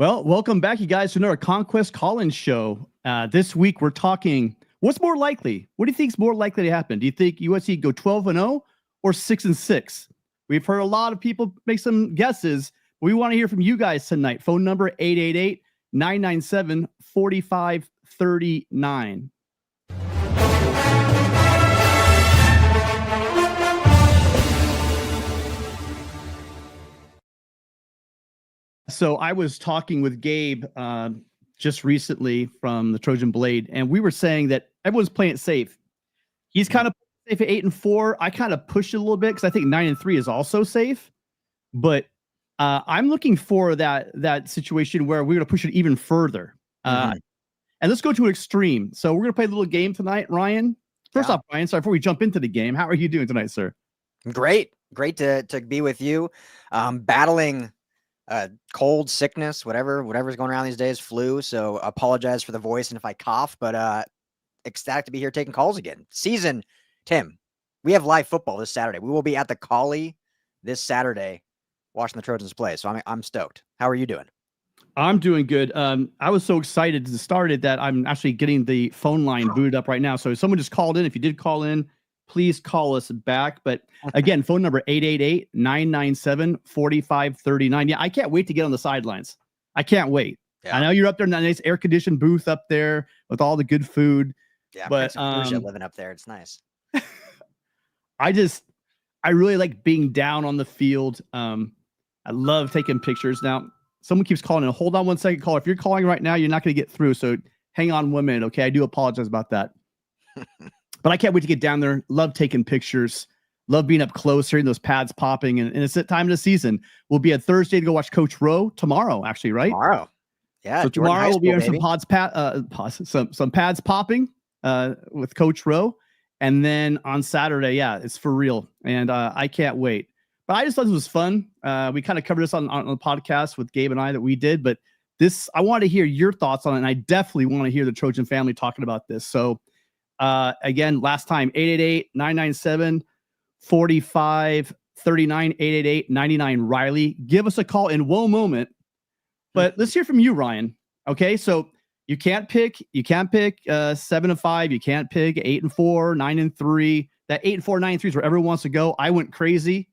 Well, welcome back, you guys, to another Conquest Collins show. This week, we're talking what's more likely. What do you think is more likely to happen? Do you think USC go 12-0 or 6-6? We've heard a lot of people make some guesses. We want to hear from you guys tonight. Phone number 888-997-4539. So I was talking with Gabe just recently from the Trojan Blade, and we were saying that everyone's playing it safe. He's kind of safe at 8-4. I kind of pushed it a little bit because I think 9-3 is also safe. But I'm looking for that situation where we're going to push it even further. And let's go to an extreme. So we're going to play a little game tonight, Ryan. First off, Ryan, sorry, before we jump into the game, how are you doing tonight, sir? Great to be with you. Battling cold, sickness, whatever's going around these days, flu. So apologize for the voice and if I cough, but ecstatic to be here taking calls again. Tim, we have live football this Saturday. We will be at the Collie this Saturday watching the Trojans play. So I'm stoked. How are you doing? I'm doing good. I was so excited to start it that I'm actually getting the phone line booted up right now. So if someone just called in, if you did call in, please call us back. But again, phone number 888-997-4539. Yeah, I can't wait to get on the sidelines. I can't wait. Yeah. I know you're up there in that nice air-conditioned booth up there with all the good food. Yeah, but living up there. It's nice. I really like being down on the field. I love taking pictures. Now, someone keeps calling in. Hold on one second, caller. If you're calling right now, you're not going to get through. So hang on 1 minute, okay? I do apologize about that. But I can't wait to get down there. Love taking pictures. Love being up close, hearing those pads popping. And it's that time of the season. We'll be at Thursday to go watch Coach Rowe tomorrow, actually, right? Tomorrow. Yeah. So tomorrow we'll be on some some pads popping with Coach Rowe. And then on Saturday, yeah, it's for real. And I can't wait. But I just thought this was fun. We kind of covered this on the podcast with Gabe and I that we did. But I want to hear your thoughts on it. And I definitely want to hear the Trojan family talking about this. So again, last time, 888-997-4539, 888-99 Riley. Give us a call in one moment. But let's hear from you, Ryan. Okay, so you can't pick 7-5. You can't pick 8-4, 9-3. That 8-4, 9-3 is where everyone wants to go. I went crazy,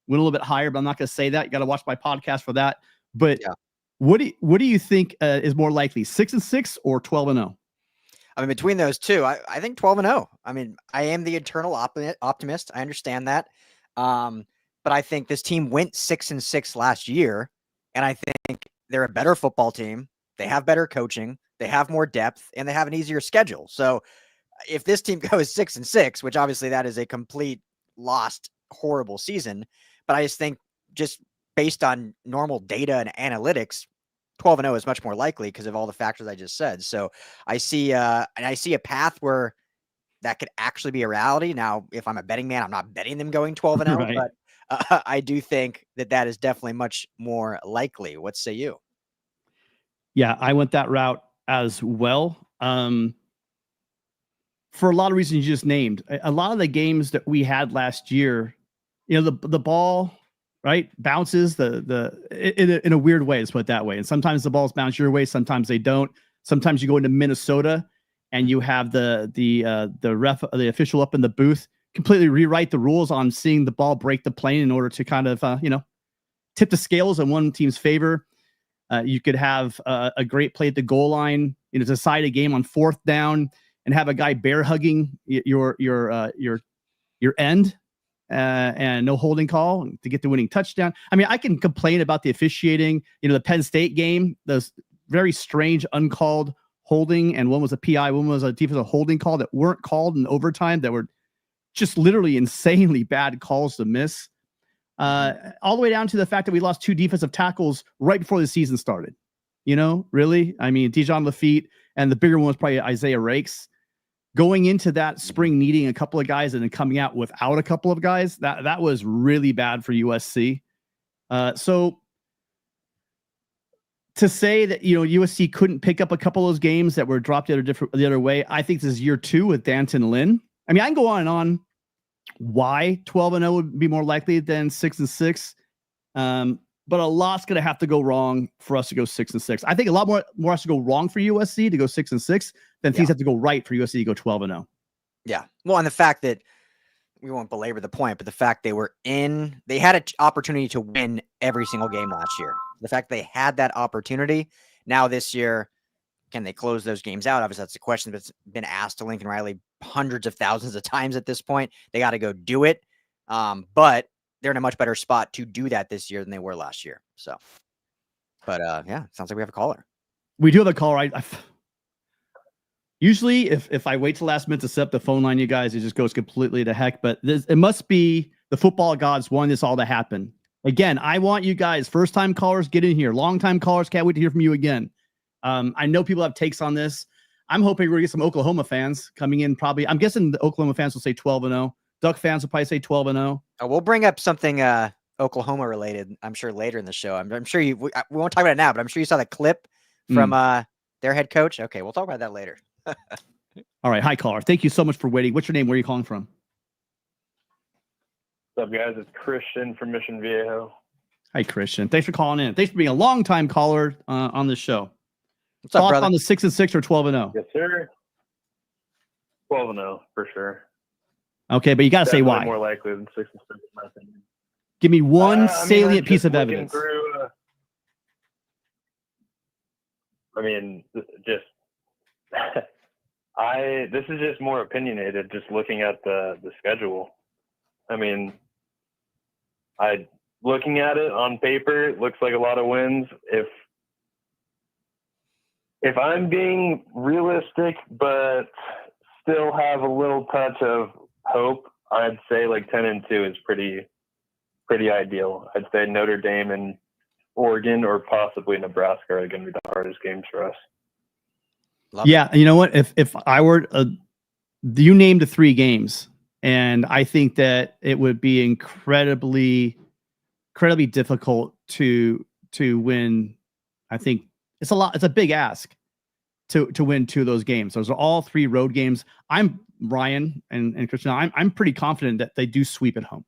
went a little bit higher, but I'm not going to say that. You got to watch my podcast for that. But yeah. What do you think is more likely, 6-6 or 12-0? I mean, between those two, I think 12-0. I mean, I am the eternal optimist. I understand that. But I think this team went 6-6 last year, and I think they're a better football team. They have better coaching. They have more depth, and they have an easier schedule. So if this team goes 6-6, which obviously that is a complete lost, horrible season, but I just think just based on normal data and analytics, 12-0 is much more likely because of all the factors I just said. So I see a path where that could actually be a reality. Now, if I'm a betting man, I'm not betting them going 12-0, right. But I do think that is definitely much more likely. What say you? Yeah, I went that route as well. For a lot of reasons you just named. A lot of the games that we had last year, you know, the ball, right, bounces in a weird way. Let's put it that way. And sometimes the balls bounce your way, sometimes they don't. Sometimes you go into Minnesota and you have the official up in the booth completely rewrite the rules on seeing the ball break the plane in order to kind of tip the scales in one team's favor. You could have a great play at the goal line, to decide a game on 4th down and have a guy bear hugging your end. And no holding call to get the winning touchdown. I mean, I can complain about the officiating, the Penn State game, those very strange uncalled holding, and one was a PI, one was a defensive holding call that weren't called in overtime, that were just literally insanely bad calls to miss. All the way down to the fact that we lost 2 defensive tackles right before the season started. Really? I mean, Dijon Lafitte, and the bigger one was probably Isaiah Rakes. Going into that spring needing a couple of guys and then coming out without a couple of guys, that was really bad for USC. So to say that, USC couldn't pick up a couple of those games that were dropped the other way, I think this is year 2 with D'Anton Lynn. I mean, I can go on and on why 12-0 would be more likely than 6-6. but a lot's going to have to go wrong for us to go 6-6. I think a lot more has to go wrong for USC to go 6-6 than things have to go right for USC to go 12-0. Yeah. Well, and the fact that we won't belabor the point, but the fact they had an opportunity to win every single game last year. The fact they had that opportunity now this year, can they close those games out? Obviously, that's a question that's been asked to Lincoln Riley hundreds of thousands of times at this point. They got to go do it. But they're in a much better spot to do that this year than they were last year. So, but yeah, sounds like we have a caller. We do have a caller. Usually, if I wait till last minute to set up the phone line, you guys, it just goes completely to heck. But it must be the football gods wanting this all to happen. Again, I want you guys, first-time callers, get in here. Long-time callers, can't wait to hear from you again. I know people have takes on this. I'm hoping we're going to get some Oklahoma fans coming in probably. I'm guessing the Oklahoma fans will say 12-0. Duck fans will probably say 12-0. We'll bring up something Oklahoma related, I'm sure, later in the show. I'm sure we won't talk about it now, but I'm sure you saw the clip from their head coach. Okay, we'll talk about that later. All right. Hi, caller. Thank you so much for waiting. What's your name? Where are you calling from? What's up, guys? It's Christian from Mission Viejo. Hi, Christian. Thanks for calling in. Thanks for being a long-time caller on the show. What's up, brother? On the 6-6 or 12-0? Yes, sir. 12-0 for sure. Okay, but you got to say why. More likely than 6-6, in my opinion. Give me one salient piece of evidence. This is just more opinionated. Just looking at the schedule. I mean, looking at it on paper, it looks like a lot of wins. If I'm being realistic, but still have a little touch of hope, I'd say like 10-2 is pretty ideal. I'd say Notre Dame and Oregon or possibly Nebraska are going to be the hardest games for us. Yeah, you know what? If I were, you named the 3 games, and I think that it would be incredibly difficult to win. I think it's a big ask to win 2 of those games. Those are all 3 road games. I'm Ryan and Christian. I'm pretty confident that they do sweep at home.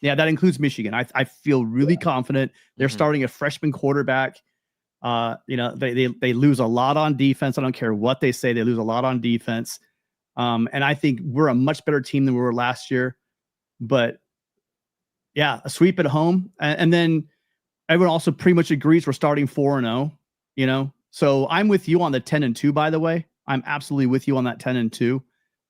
Yeah, that includes Michigan. I feel really confident. They're starting a freshman quarterback. They lose a lot on defense. I don't care what they say. They lose a lot on defense. And I think we're a much better team than we were last year. But yeah, a sweep at home. And then everyone also pretty much agrees we're starting 4-0, So I'm with you on the 10-2, by the way. I'm absolutely with you on that 10-2.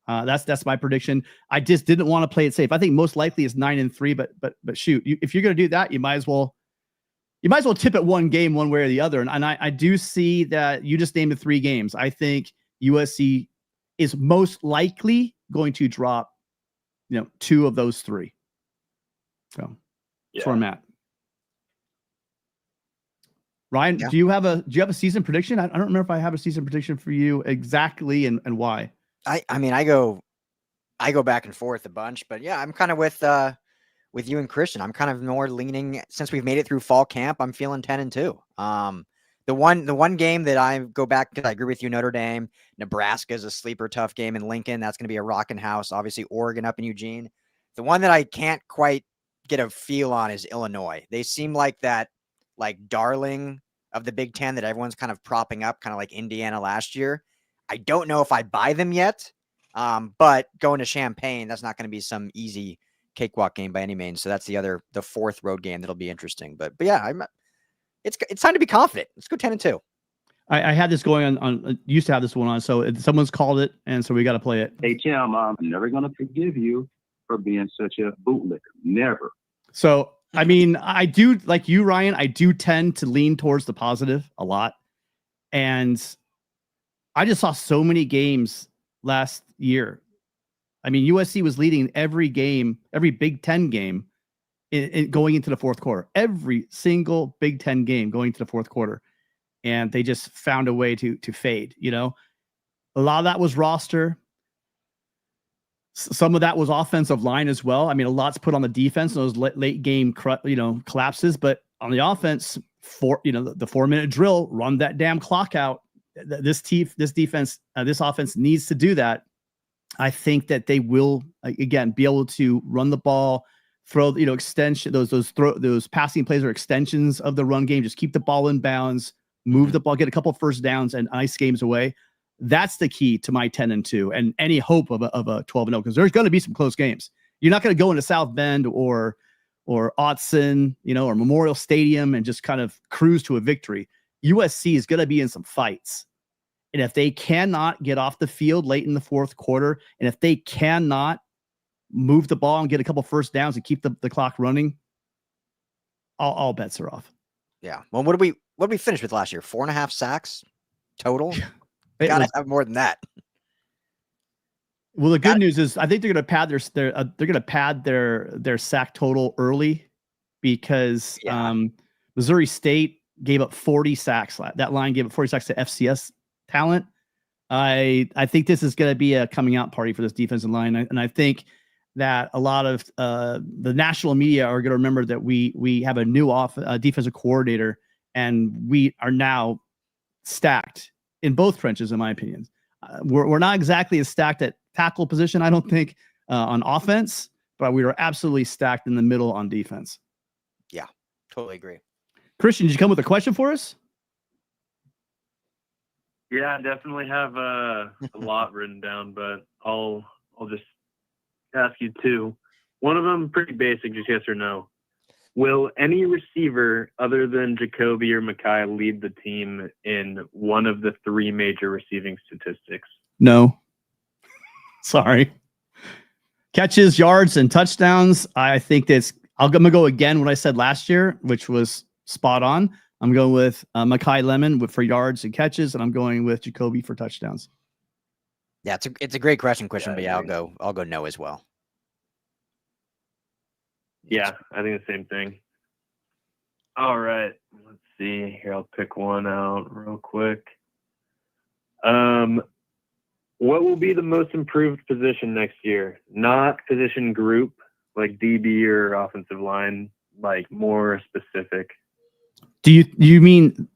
That's my prediction. I just didn't want to play it safe. I think most likely it's 9-3, but shoot, if you're going to do that, you might as well tip it one game one way or the other. And I do see that you just named the 3 games. I think USC is most likely going to drop, 2 of those 3. So that's where I'm at. Ryan, do you have a season prediction? I don't remember if I have a season prediction for you exactly and why. I mean, I go back and forth a bunch, but yeah, I'm kind of with you and Christian. I'm kind of more leaning, since we've made it through fall camp, I'm feeling 10-2. The one game that I go back, because I agree with you, Notre Dame, Nebraska is a sleeper tough game in Lincoln. That's going to be a rocking house. Obviously, Oregon up in Eugene. The one that I can't quite get a feel on is Illinois. They seem like that, darling of the Big Ten that everyone's kind of propping up, kind of like Indiana last year. I don't know if I buy them yet, but going to Champaign, that's not going to be some easy cakewalk game by any means. So that's the 4th road game that'll be interesting. But yeah, it's time to be confident. Let's go 10-2. I had this going on used to have this one on, so someone's called it, and so we got to play it. Hey Tim, I'm never going to forgive you for being such a bootlicker. Never. So I mean, I do, like you, Ryan, I do tend to lean towards the positive a lot, and I just saw so many games last year. I mean, USC was leading every game, every Big Ten game going into the 4th quarter. Every single Big Ten game going to the 4th quarter. And they just found a way to fade, A lot of that was roster. Some of that was offensive line as well. I mean, a lot's put on the defense, those late game, collapses. But on the offense, the 4-minute drill, run that damn clock out. This offense needs to do that. I think that they will, again, be able to run the ball, throw, extension, those passing plays are extensions of the run game. Just keep the ball in bounds, move the ball, get a couple first downs, and ice games away. That's the key to my 10-2 and any hope of a 12-0, because there's going to be some close games. You're not going to go into South Bend or Autzen, or Memorial Stadium and just kind of cruise to a victory. USC is going to be in some fights. And if they cannot get off the field late in the fourth quarter, and if they cannot move the ball and get a couple first downs and keep the clock running, all bets are off. Yeah. Well, what did we finish with last year? 4.5 sacks total? Gotta have more than that. Well, the good news is I think they're going to pad their sack total early, because Missouri State gave up 40 sacks. That line gave up 40 sacks to FCS talent. I think this is going to be a coming out party for this defensive line, and I think that a lot of the national media are going to remember that we have a new defensive coordinator, and we are now stacked in both trenches, in my opinion. We're not exactly as stacked at tackle position, I don't think, on offense, but we are absolutely stacked in the middle on defense. Yeah, totally agree. Christian, did you come with a question for us? Yeah, I definitely have a lot written down, but I'll just ask you two. One of them pretty basic, just yes or no. Will any receiver other than Jacoby or Mekhi lead the team in one of the 3 major receiving statistics? No. Sorry. Catches, yards, and touchdowns. I think I'm going to go again what I said last year, which was spot on. I'm going with Mekhi Lemon for yards and catches, and I'm going with Jacoby for touchdowns. Yeah, it's a great question, but yeah, I'll go no as well. Yeah, I think the same thing. All right, let's see here. I'll pick one out real quick. What will be the most improved position next year? Not position group like DB or offensive line, like more specific. Do you mean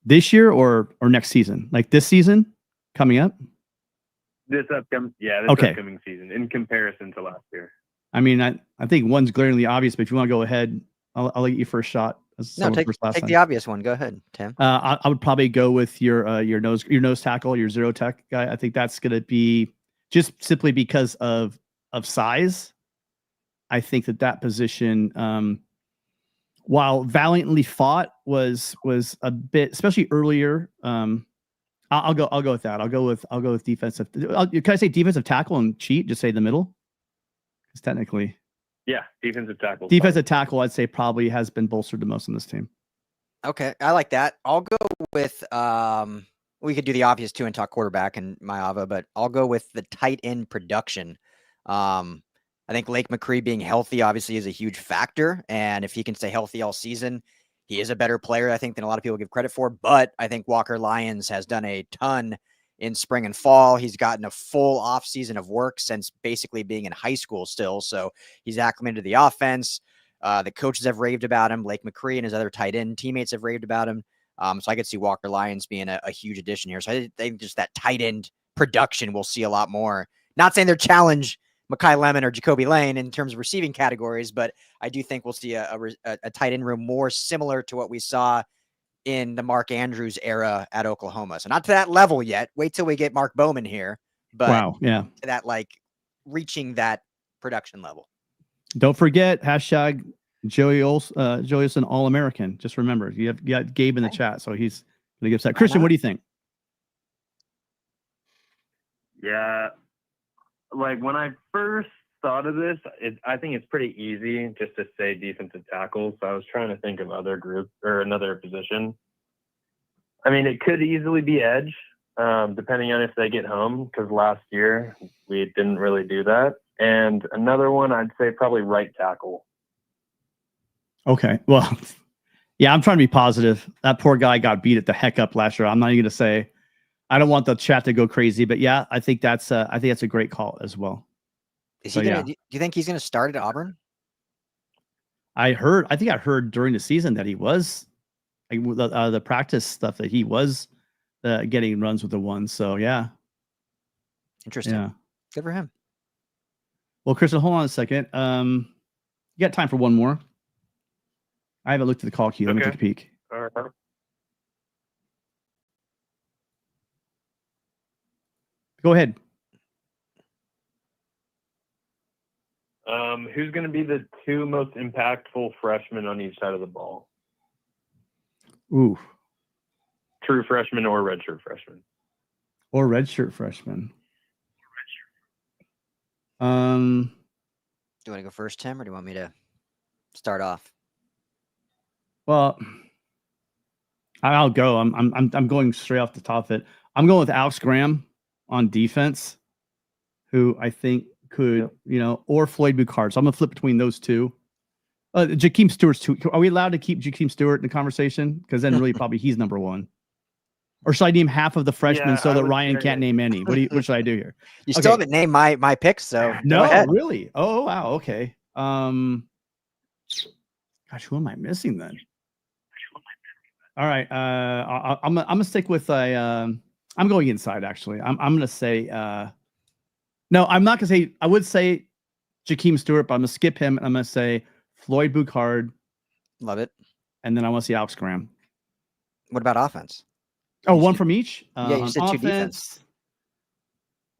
this year or next season? Like this season coming up? This upcoming season in comparison to last year. I mean, I think one's glaringly obvious, but if you want to go ahead, I'll let you first shot. No, take the obvious one. Go ahead, Tim. I would probably go with your nose tackle, your zero tech guy. I think that's going to be just simply because of size. I think that position, while valiantly fought, was a bit, especially earlier. I'll go with that. I'll go with defensive. Can I say defensive tackle and cheat? Just say the middle. Because technically, yeah, defensive tackle. Defensive tackle, I'd say probably has been bolstered the most on this team. Okay, I like that. I'll go with we could do the obvious too and talk quarterback and Maava, but I'll go with the tight end production. I think Lake McCree being healthy obviously is a huge factor, and if he can stay healthy all season, he is a better player, I think, than a lot of people give credit for. But I think Walker Lyons has done a ton in spring and fall. He's gotten a full off season of work since basically being in high school still. So he's acclimated to the offense. The coaches have raved about him. Lake McCree and his other tight end teammates have raved about him. So I could see Walker Lyons being a huge addition here. So I think just that tight end production we'll see a lot more. Not saying they're challenge Mekhi Lemon or Jacoby Lane in terms of receiving categories, but I do think we'll see a tight end room more similar to what we saw in the Mark Andrews era at Oklahoma. So not to that level yet. Wait till we get Mark Bowman here. But wow, yeah, that like reaching that production level. Don't forget hashtag Joey Olson All-American. Just remember, you got Gabe in the chat, so he's gonna get upset. Christian, what do you think? Yeah, like when I first thought of this, I think it's pretty easy just to say defensive tackle. So I was trying to think of other group or another position. I mean, it could easily be edge, depending on if they get home, because last year we didn't really do that. And another one, I'd say probably right tackle. Okay, well, yeah, I'm trying to be positive. That poor guy got beat at the heck up last year. I'm not even going to say. I don't want the chat to go crazy, but yeah, I think that's a great call as well. Is he do you think he's going to start at Auburn? I think I heard during the season that he was like, the practice stuff that he was getting runs with the ones. So yeah, interesting. Yeah. Good for him. Well, Kristen, hold on a second. You got time for one more? I haven't looked at the call queue. Let me Okay. take a peek. All right. Go ahead. Who's going to be the two most impactful freshmen on each side of the ball? Ooh, True freshman or redshirt freshman? or redshirt freshman. Do you want to go first, Tim, or do you want me to start off? Well, I'll go. I'm going straight off the top of it. I'm going with Alex Graham on defense, who I think could, or Floyd Buchard. So I'm gonna flip between those two. Jakeem Stewart's too. Are we allowed to keep Jakeem Stewart in the conversation? Because then really probably he's number one. Or should I name half of the freshmen Yeah, so I that would Ryan say- can't name any? What should I do here? You Okay. still haven't named my picks, so go No, ahead. really? Oh wow. Okay. Gosh, who am I missing then? All right. I'm gonna stick with I'm going inside actually. I'm gonna say no, I'm not gonna say. I would say Jakeem Stewart, but I'm gonna skip him and I'm gonna say Floyd Buchard, Love it. and then I want to see Alex Graham. What about offense? Oh, You one said- from each. Yeah, you on said two offense.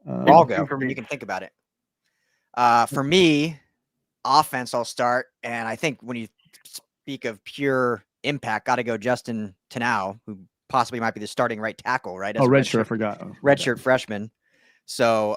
I'll two go. for You me. can think about it. For me, offense, I'll start. And I think when you speak of pure impact, got to go Justin Tanau, who possibly might be the starting right tackle, right? As a redshirt. I forgot. redshirt freshman. So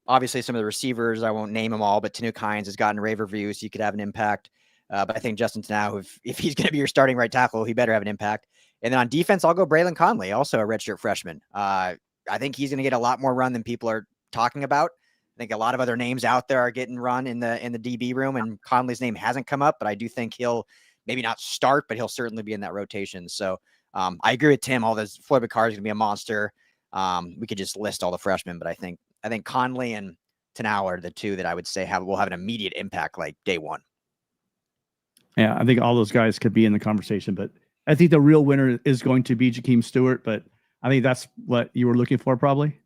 obviously some of the receivers, I won't name them all, but Tanuk Hines has gotten rave reviews. So you could have an impact. But I think Justin Tanau, if he's going to be your starting right tackle, he better have an impact. And then on defense, I'll go Braylon Conley, also a redshirt freshman. I think he's going to get a lot more run than people are talking about. I think a lot of other names out there are getting run in the DB room, and Conley's name hasn't come up, but I do think he'll maybe not start, but he'll certainly be in that rotation. So I agree with Tim. All this Floyd Buchard is going to be a monster. We could just list all the freshmen, but I think Conley and Tanau are the two that I would say will have an immediate impact like day one. Yeah, I think all those guys could be in the conversation, but I think the real winner is going to be Jakeem Stewart. But I think that's what you were looking for, probably.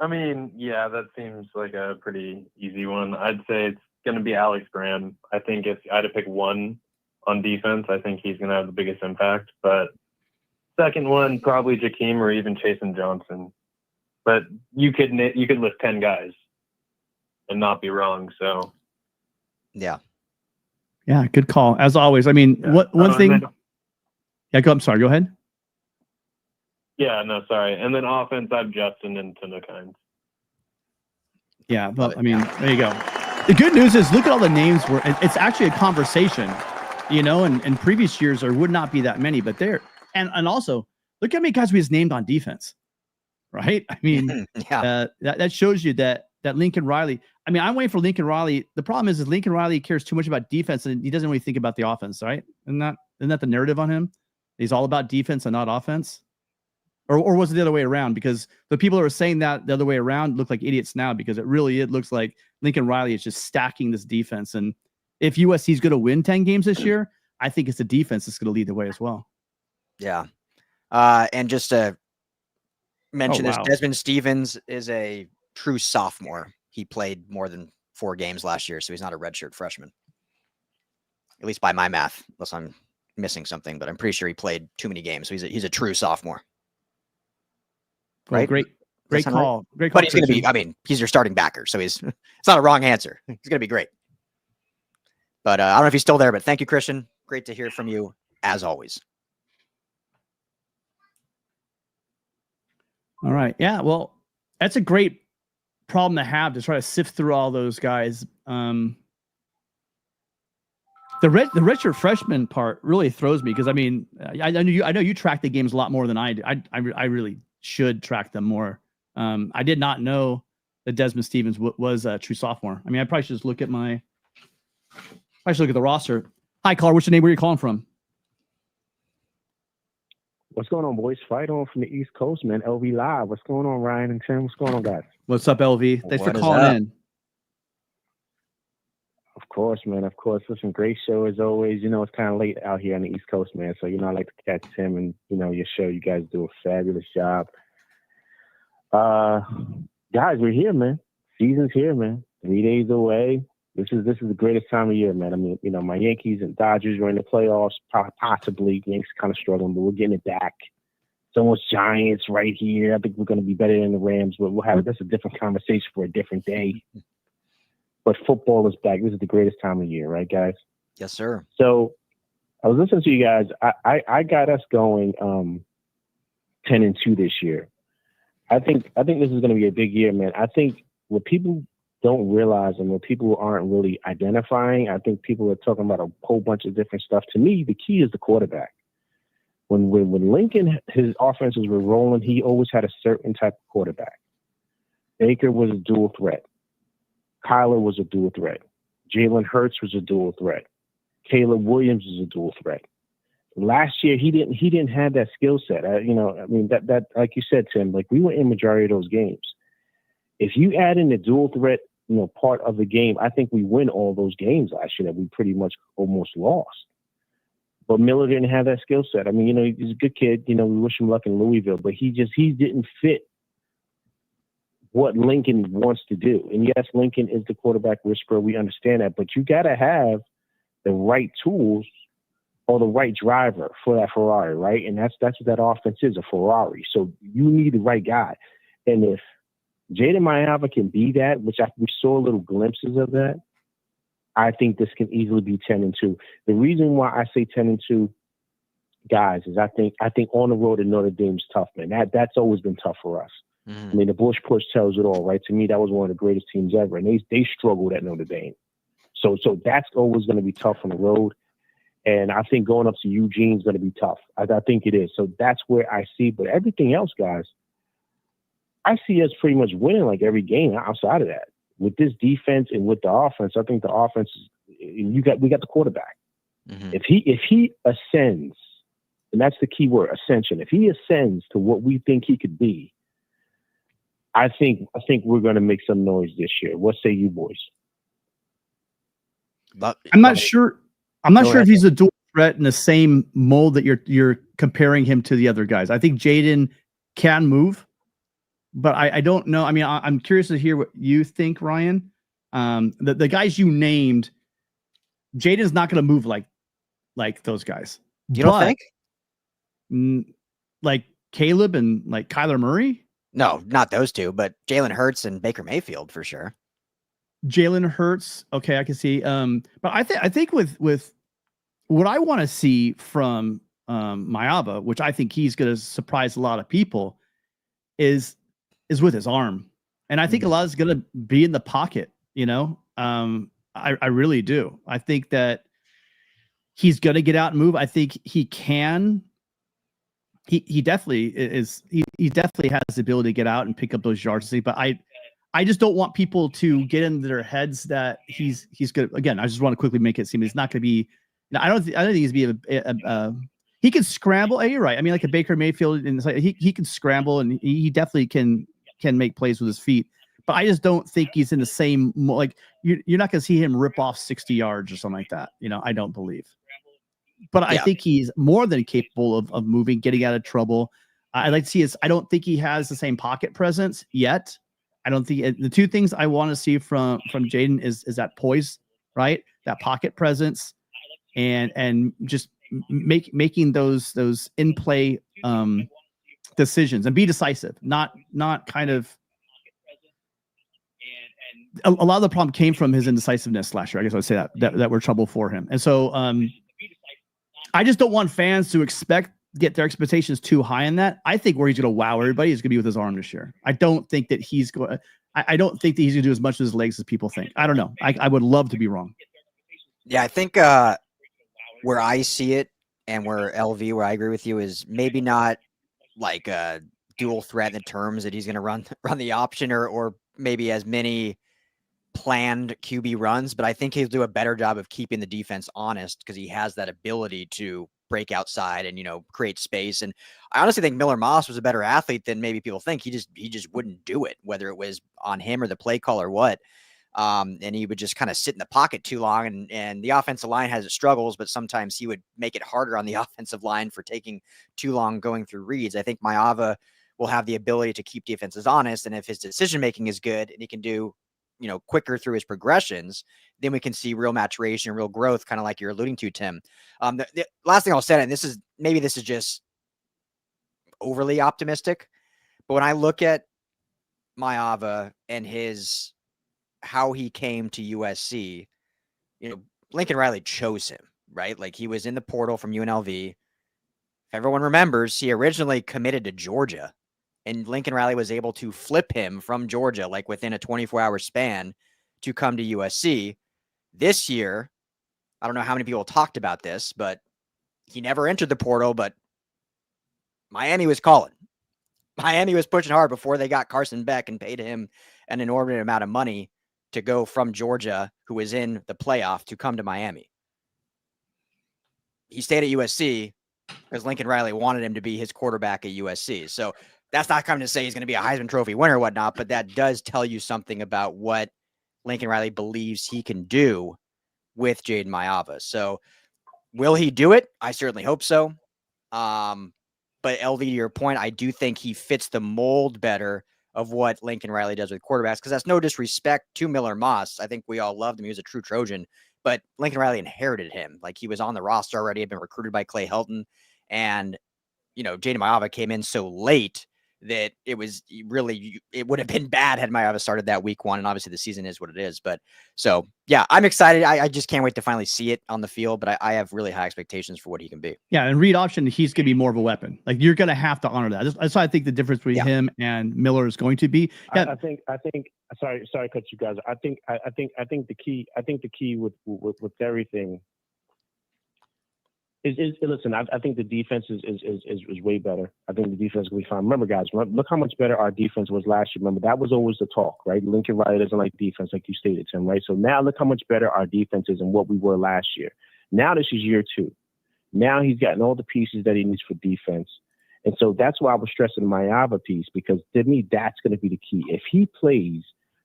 I mean, yeah, that seems like a pretty easy one. I'd say it's going to be Alex Graham. I think if I had to pick one on defense, I think he's going to have the biggest impact. But second one, probably Jakeem or even Chasen Johnson. But you could list 10 guys and not be wrong. So Yeah. Yeah, good call as always. I mean, yeah. one thing. Then, Yeah, I'm sorry. Go ahead. yeah, no, sorry. And then offense, I've Justin and Tanuk Hines. Yeah, Love well, it. I mean, there you go. The good news is, look at all the names where it's actually a conversation. And in previous years there would not be that many, but there and also look how many guys we just named on defense, right? I mean, Yeah. that shows you that Lincoln Riley. I mean, I'm waiting for Lincoln Riley. The problem is Lincoln Riley cares too much about defense and he doesn't really think about the offense, right? Isn't that the narrative on him? He's all about defense and not offense. Or was it the other way around? Because the people who are saying that the other way around look like idiots now, because it looks like Lincoln Riley is just stacking this defense. And if USC is going to win 10 games this year, I think it's the defense that's going to lead the way as well. Yeah. And just to mention wow. this, Desmond Stevens is a true sophomore. He played more than 4 games last year, so he's not a redshirt freshman. At least by my math, unless I'm missing something, but I'm pretty sure he played too many games. So he's a true sophomore. Well, Right? great sound right? call. Great call. But he's going to be, Christian. he's your starting backer. So it's not a wrong answer. He's going to be great. But I don't know if he's still there, but thank you, Christian. Great to hear from you as always. All right. Yeah. Well, that's a great problem to have, to try to sift through all those guys. The redshirt freshman part really throws me, because I mean, I know you track the games a lot more than I do. I really should track them more. I did not know that Desmond Stevens was a true sophomore. I mean, I probably should just look at the roster. Hi, caller. What's your name? Where are you calling from? What's going on, boys? Fight on from the East Coast, man. LV Live. What's going on, Ryan and Tim? What's going on, guys? What's up, LV? Thanks What for is calling up? in. Of course, man. Of course. Listen, great show as always. It's kind of late out here on the East Coast, man. So, I like to catch Tim and, your show. You guys do a fabulous job. Guys, we're here, man. season's here, man. 3 days away. This is the greatest time of year, man. I mean, my Yankees and Dodgers are in the playoffs, possibly. Yankees kind of struggling, but we're getting it back. It's almost Giants right here. I think we're going to be better than the Rams, but that's a different conversation for a different day. But football is back. This is the greatest time of year, right, guys? Yes, sir. So I was listening to you guys. I got us going 10-2 this year. I think this is going to be a big year, man. I think what people don't realize and what people aren't really identifying, I think people are talking about a whole bunch of different stuff. To me, the key is the quarterback. When Lincoln, his offenses were rolling, he always had a certain type of quarterback. Baker was a dual threat. Kyler was a dual threat. Jalen Hurts was a dual threat. Caleb Williams was a dual threat. Last year, he didn't have that skill set. That like you said, Tim, like we were in majority of those games. If you add in the dual threat, part of the game, I think we win all those games last year that we pretty much almost lost. But Miller didn't have that skill set. I mean, he's a good kid. We wish him luck in Louisville, but he didn't fit what Lincoln wants to do. And yes, Lincoln is the quarterback whisperer. We understand that, but you got to have the right tools or the right driver for that Ferrari, right? And that's what that offense is, a Ferrari. So you need the right guy. And if Jayden Maiava can be that, which we saw little glimpses of that, I think this can easily be 10-2. The reason why I say 10-2, guys, is I think on the road at Notre Dame's tough, man. That's always been tough for us. I mean, the Bush push tells it all, right? To me, that was one of the greatest teams ever, and they struggled at Notre Dame. So that's always going to be tough on the road. And I think going up to Eugene is going to be tough. I think it is. So that's where I see. But everything else, guys, I see us pretty much winning like every game outside of that. With this defense and with the offense, I think the offense we got the quarterback. Mm-hmm. If he ascends, and that's the key word, ascension. If he ascends to what we think he could be, I think we're going to make some noise this year. What say you boys? I'm not sure. I'm not sure if he's a dual threat in the same mold that you're comparing him to the other guys. I think Jayden can move, but I don't know. I mean, I'm curious to hear what you think, Ryan. The guys you named, Jayden's not going to move like those guys. You don't think? Like Caleb and like Kyler Murray? No, not those two, but Jalen Hurts and Baker Mayfield for sure. Jalen Hurts, okay, I can see. But I think with what I want to see from Maiava, which I think he's going to surprise a lot of people, is with his arm, and I think a lot is going to be in the pocket. I really do. I think that he's going to get out and move. I think he can. He definitely is. He definitely has the ability to get out and pick up those yards. But I just don't want people to get into their heads that he's good. Again, I just want to quickly make it seem it's not going to be. I don't think he's be he can scramble. You're right. I mean, like a Baker Mayfield, and he can scramble, and he definitely can make plays with his feet. But I just don't think he's in the same you're not going to see him rip off 60 yards or something like that. I don't believe. But I think he's more than capable of moving, getting out of trouble. I'd like to see I don't think he has the same pocket presence yet. I don't think the two things I want to see from Jayden is that poise, right? That pocket presence, and just making those in play decisions and be decisive, not kind of. A lot of the problem came from his indecisiveness last year. I guess I would say that were trouble for him, and so I just don't want fans to get their expectations too high in that. I think where he's going to wow everybody is going to be with his arm this year. I don't think that he's going. I don't think that he's going to do as much with his legs as people think. I don't know. I would love to be wrong. Yeah, I think where I see it and where I agree with you, is maybe not like a dual threat in the terms that he's going to run the option or maybe as many planned QB runs, but I think he'll do a better job of keeping the defense honest because he has that ability to break outside and create space. And I honestly think Miller Moss was a better athlete than maybe people think. He just wouldn't do it, whether it was on him or the play call or what. And he would just kind of sit in the pocket too long, and the offensive line has its struggles, but sometimes he would make it harder on the offensive line for taking too long going through reads. I think Maiava will have the ability to keep defenses honest, and if his decision making is good and he can do quicker through his progressions, then we can see real maturation, real growth, kind of like you're alluding to, Tim. The last thing I'll say, and this is just overly optimistic, but when I look at Maiyava and how he came to USC, Lincoln Riley chose him, right? Like, he was in the portal from UNLV. If everyone remembers, he originally committed to Georgia, and Lincoln Riley was able to flip him from Georgia, like within a 24-hour span, to come to USC. This year, I don't know how many people talked about this, but he never entered the portal, but Miami was calling. Miami was pushing hard before they got Carson Beck and paid him an inordinate amount of money to go from Georgia, who was in the playoff, to come to Miami. He stayed at USC because Lincoln Riley wanted him to be his quarterback at USC. So that's not coming to say he's going to be a Heisman Trophy winner or whatnot, but that does tell you something about what Lincoln Riley believes he can do with Jayden Maiyava. So will he do it? I certainly hope so. But LV, to your point, I do think he fits the mold better of what Lincoln Riley does with quarterbacks, because that's no disrespect to Miller Moss. I think we all loved him. He was a true Trojan, but Lincoln Riley inherited him. Like, he was on the roster already, had been recruited by Clay Helton. And, Jayden Maiyava came in so late that it would have been bad had Maiyava started that week 1. And obviously the season is what it is. But so, yeah, I'm excited. I just can't wait to finally see it on the field, but I have really high expectations for what he can be. Yeah. And read option, he's going to be more of a weapon. Like, you're going to have to honor that. That's why I think the difference between him and Miller is going to be. Yeah. I think, sorry to cut you guys. I think the key with everything is listen, I think the defense is way better. I think the defense will be fine. Remember, guys, look how much better our defense was last year. Remember, that was always the talk, right? Lincoln Riley doesn't like defense, like you stated, Tim, right? So now look how much better our defense is than what we were last year. Now this is year 2. Now he's gotten all the pieces that he needs for defense. And so that's why I was stressing the Maiyava piece, because to me, that's going to be the key. If he plays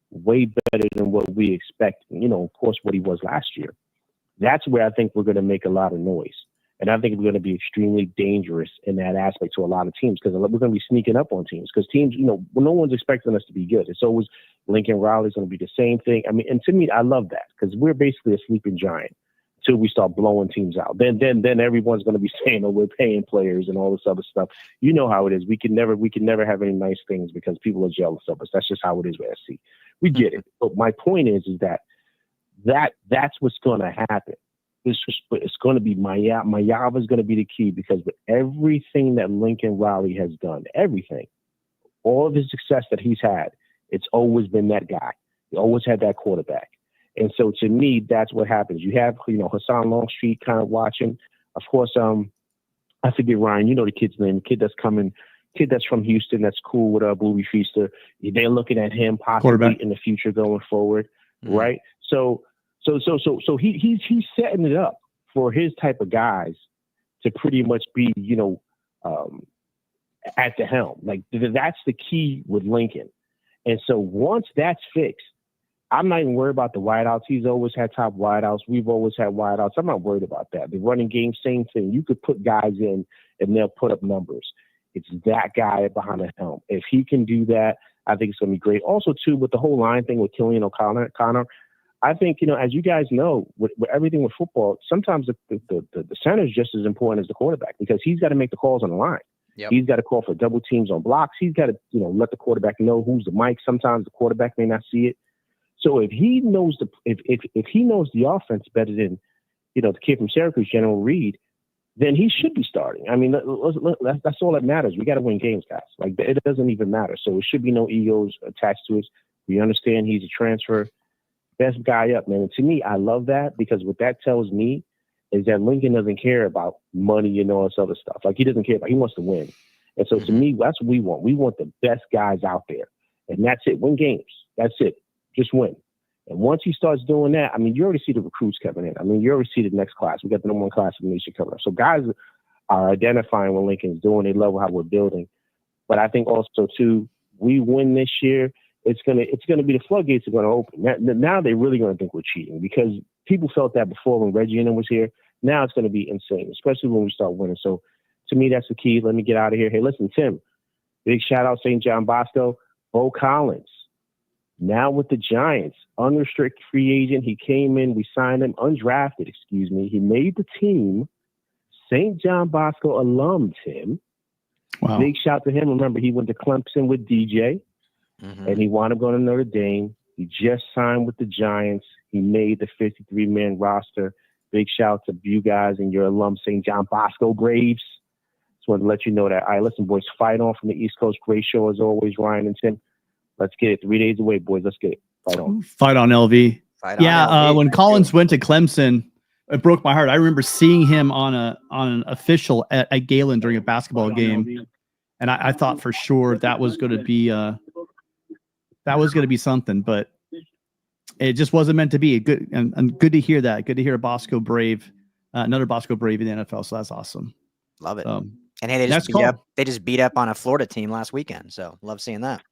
way better than what we expect, of course, what he was last year, that's where I think we're going to make a lot of noise. And I think we're going to be extremely dangerous in that aspect to a lot of teams, because we're going to be sneaking up on teams, because teams, no one's expecting us to be good. It's always Lincoln Riley's going to be the same thing. I mean, and to me, I love that, because we're basically a sleeping giant until we start blowing teams out. Then everyone's going to be saying, oh, we're paying players and all this other stuff. You know how it is. We can never have any nice things because people are jealous of us. That's just how it is with SC. We get it. But my point is that's what's going to happen. It's going to be Maiyava is going to be the key, because with everything that Lincoln Riley has done, everything, all of his success that he's had, it's always been that guy. He always had that quarterback. And so to me, that's what happens. You have, Hassan Longstreet kind of watching. Of course, I forget Ryan, the kid's name, the kid that's from Houston, that's cool with Bluey Feaster. They're looking at him possibly in the future going forward, right? So he's setting it up for his type of guys to pretty much be, at the helm. Like, that's the key with Lincoln. And so once that's fixed, I'm not even worried about the wideouts. He's always had top wideouts. We've always had wideouts. I'm not worried about that. The running game, same thing. You could put guys in and they'll put up numbers. It's that guy behind the helm. If he can do that, I think it's going to be great. Also, too, with the whole line thing with Killian O'Connor, I think, as you guys know, with everything with football, sometimes the center is just as important as the quarterback, because he's got to make the calls on the line. Yep. He's got to call for double teams on blocks. He's got to, let the quarterback know who's the mic. Sometimes the quarterback may not see it. So if he knows if he knows the offense better than, the kid from Syracuse, General Reed, then he should be starting. I mean, that's all that matters. We got to win games, guys. Like, it doesn't even matter. So it should be no egos attached to it. We understand he's a transfer. Best guy up, man. And to me, I love that, because what that tells me is that Lincoln doesn't care about money and all this other stuff. Like, he doesn't care about. He wants to win. And so to me, that's what we want. We want the best guys out there, and that's it. Win games. That's it. Just win. And once he starts doing that, I mean, you already see the recruits coming in. I mean, you already see the next class. We got the number 1 class of the nation coming up. So guys are identifying what Lincoln's doing. They love how we're building. But I think also too, we win this year, it's gonna be, the floodgates are gonna open. Now they're really gonna think we're cheating, because people felt that before when Reggie and them was here. Now it's gonna be insane, especially when we start winning. So to me, that's the key. Let me get out of here. Hey, listen, Tim, big shout out St. John Bosco, Bo Collins. Now with the Giants, unrestricted free agent. He came in, we signed him, undrafted, excuse me. He made the team. St. John Bosco alum, Tim. Wow. Big shout to him. Remember, he went to Clemson with DJ, and he wound up going to Notre Dame. He just signed with the Giants. He made the 53-man roster. Big shout to you guys and your alum, St. John Bosco Braves. Just wanted to let you know that. All right, listen, boys, fight on from the East Coast. Great show as always, Ryan and Tim. Let's get it. 3 days away, boys. Let's get it. Fight on. Fight on, LV. Fight on, Yeah, LV. when Collins went to Clemson, it broke my heart. I remember seeing him on an official at Galen during a basketball game, and I thought for sure that was going to be something, but it just wasn't meant to be. Good and good to hear that. Good to hear a Bosco Brave, another Bosco Brave in the NFL. So that's awesome. Love it. And hey, they that's just beat cool. up. They just beat up on a Florida team last weekend. So love seeing that.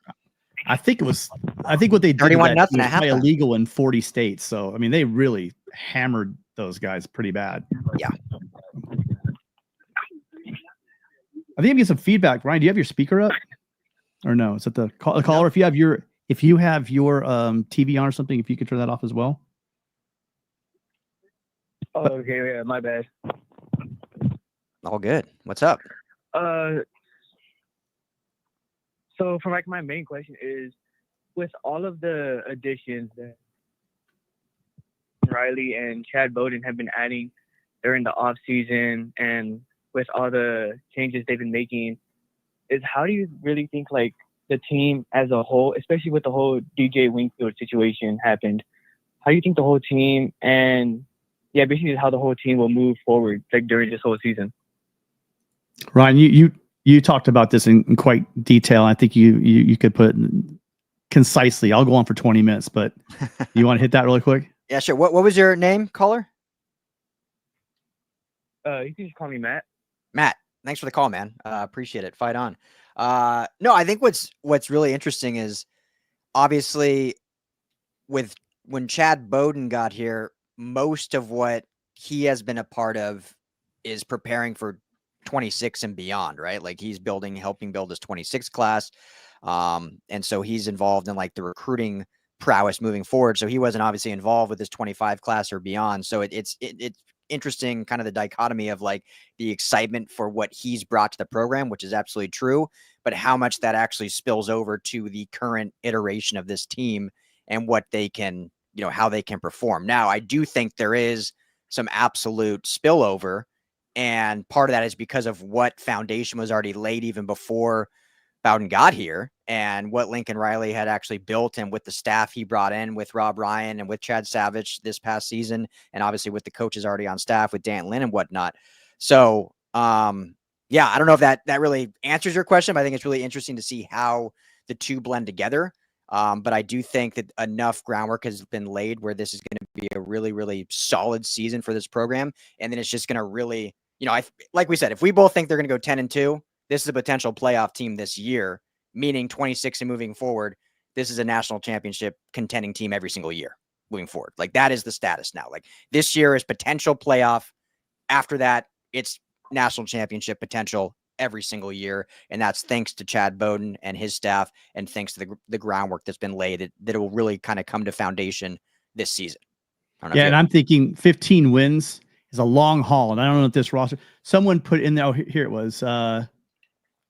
I think what they did 31-0 was at probably halftime. illegal in 40 states. So I mean, they really hammered those guys pretty bad. Yeah. I think I'm getting some feedback. Ryan, do you have your speaker up, or no? Is it the caller? If you have your TV on or something, if you could turn that off as well. Oh, okay, yeah, my bad. All good. What's up? So for like my main question is, with all of the additions that Riley and Chad Bowden have been adding during the off season, and with all the changes they've been making, is how do you really think like the team as a whole, especially with the whole DJ Wingfield situation happened, how do you think the whole team and basically how the whole team will move forward like during this whole season? Ryan, you talked about this in quite detail. I think you could put it concisely. I'll go on for 20 minutes, but you want to hit that really quick? Yeah, sure. What was your name, caller? You can just call me Matt. Matt, thanks for the call, man. Appreciate it. Fight on. No, I think what's really interesting is obviously when Chad Bowden got here, most of what he has been a part of is preparing for 26 and beyond, right? Like he's helping build his 26 class. And so he's involved in like the recruiting prowess moving forward. So he wasn't obviously involved with his 25 class or beyond. So it's interesting, kind of the dichotomy of like the excitement for what he's brought to the program, which is absolutely true, but how much that actually spills over to the current iteration of this team and what they can, how they can perform. Now, I do think there is some absolute spillover, and part of that is because of what foundation was already laid even before Bowden got here, and what Lincoln Riley had actually built, and with the staff he brought in with Rob Ryan and with Chad Savage this past season, and obviously with the coaches already on staff with Dan Lynn and whatnot. So, I don't know if that really answers your question, but I think it's really interesting to see how the two blend together. But I do think that enough groundwork has been laid where this is going to be a really, really solid season for this program. And then it's just going to really, like we said, if we both think they're going to go 10-2, this is a potential playoff team this year, meaning 26 and moving forward. This is a national championship contending team every single year moving forward. Like that is the status now. Like this year is potential playoff. After that, it's national championship potential every single year. And that's thanks to Chad Bowden and his staff, and thanks to the groundwork that's been laid that it will really kind of come to foundation this season. Yeah, and I'm thinking 15 wins is a long haul. And I don't know if this roster, someone put in there, oh, here it was.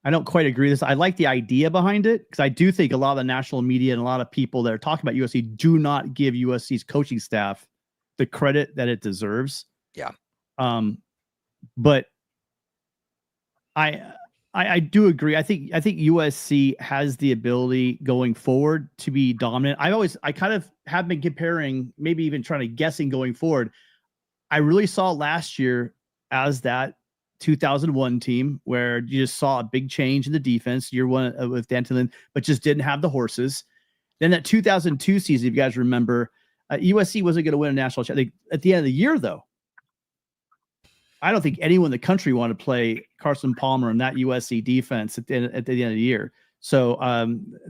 I don't quite agree with this. I like the idea behind it because I do think a lot of the national media and a lot of people that are talking about USC do not give USC's coaching staff the credit that it deserves. Yeah. But I do agree. I think USC has the ability going forward to be dominant. I kind of have been comparing, maybe even trying to guessing going forward. I really saw last year as that 2001 team where you just saw a big change in the defense year one with D'Anton, but just didn't have the horses. Then that 2002 season, if you guys remember, USC wasn't going to win a national championship. At the end of the year, though, I don't think anyone in the country wanted to play Carson Palmer and that USC defense at the end of the year. So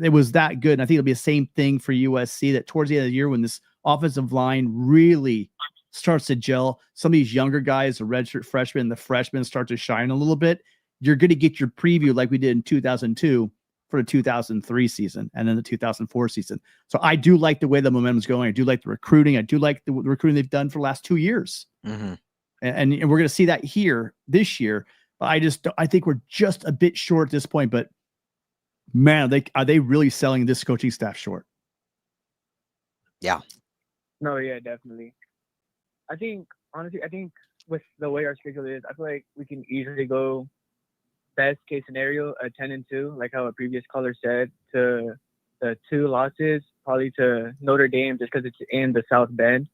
it was that good. And I think it'll be the same thing for USC, that towards the end of the year, when this offensive line really starts to gel, some of these younger guys, the redshirt freshmen, the freshmen start to shine a little bit. You're going to get your preview like we did in 2002 for the 2003 season and then the 2004 season. So I do like the way the momentum's going. I do like the recruiting. I do like the recruiting they've done for the last 2 years. Mm-hmm. And we're going to see that here this year. But I think we're just a bit short at this point. But man, are they really selling this coaching staff short? Yeah. No, yeah, definitely. I think honestly, with the way our schedule is, I feel like we can easily go best case scenario a 10-2, like how a previous caller said, to the 2 losses, probably to Notre Dame just because it's in the South Bend,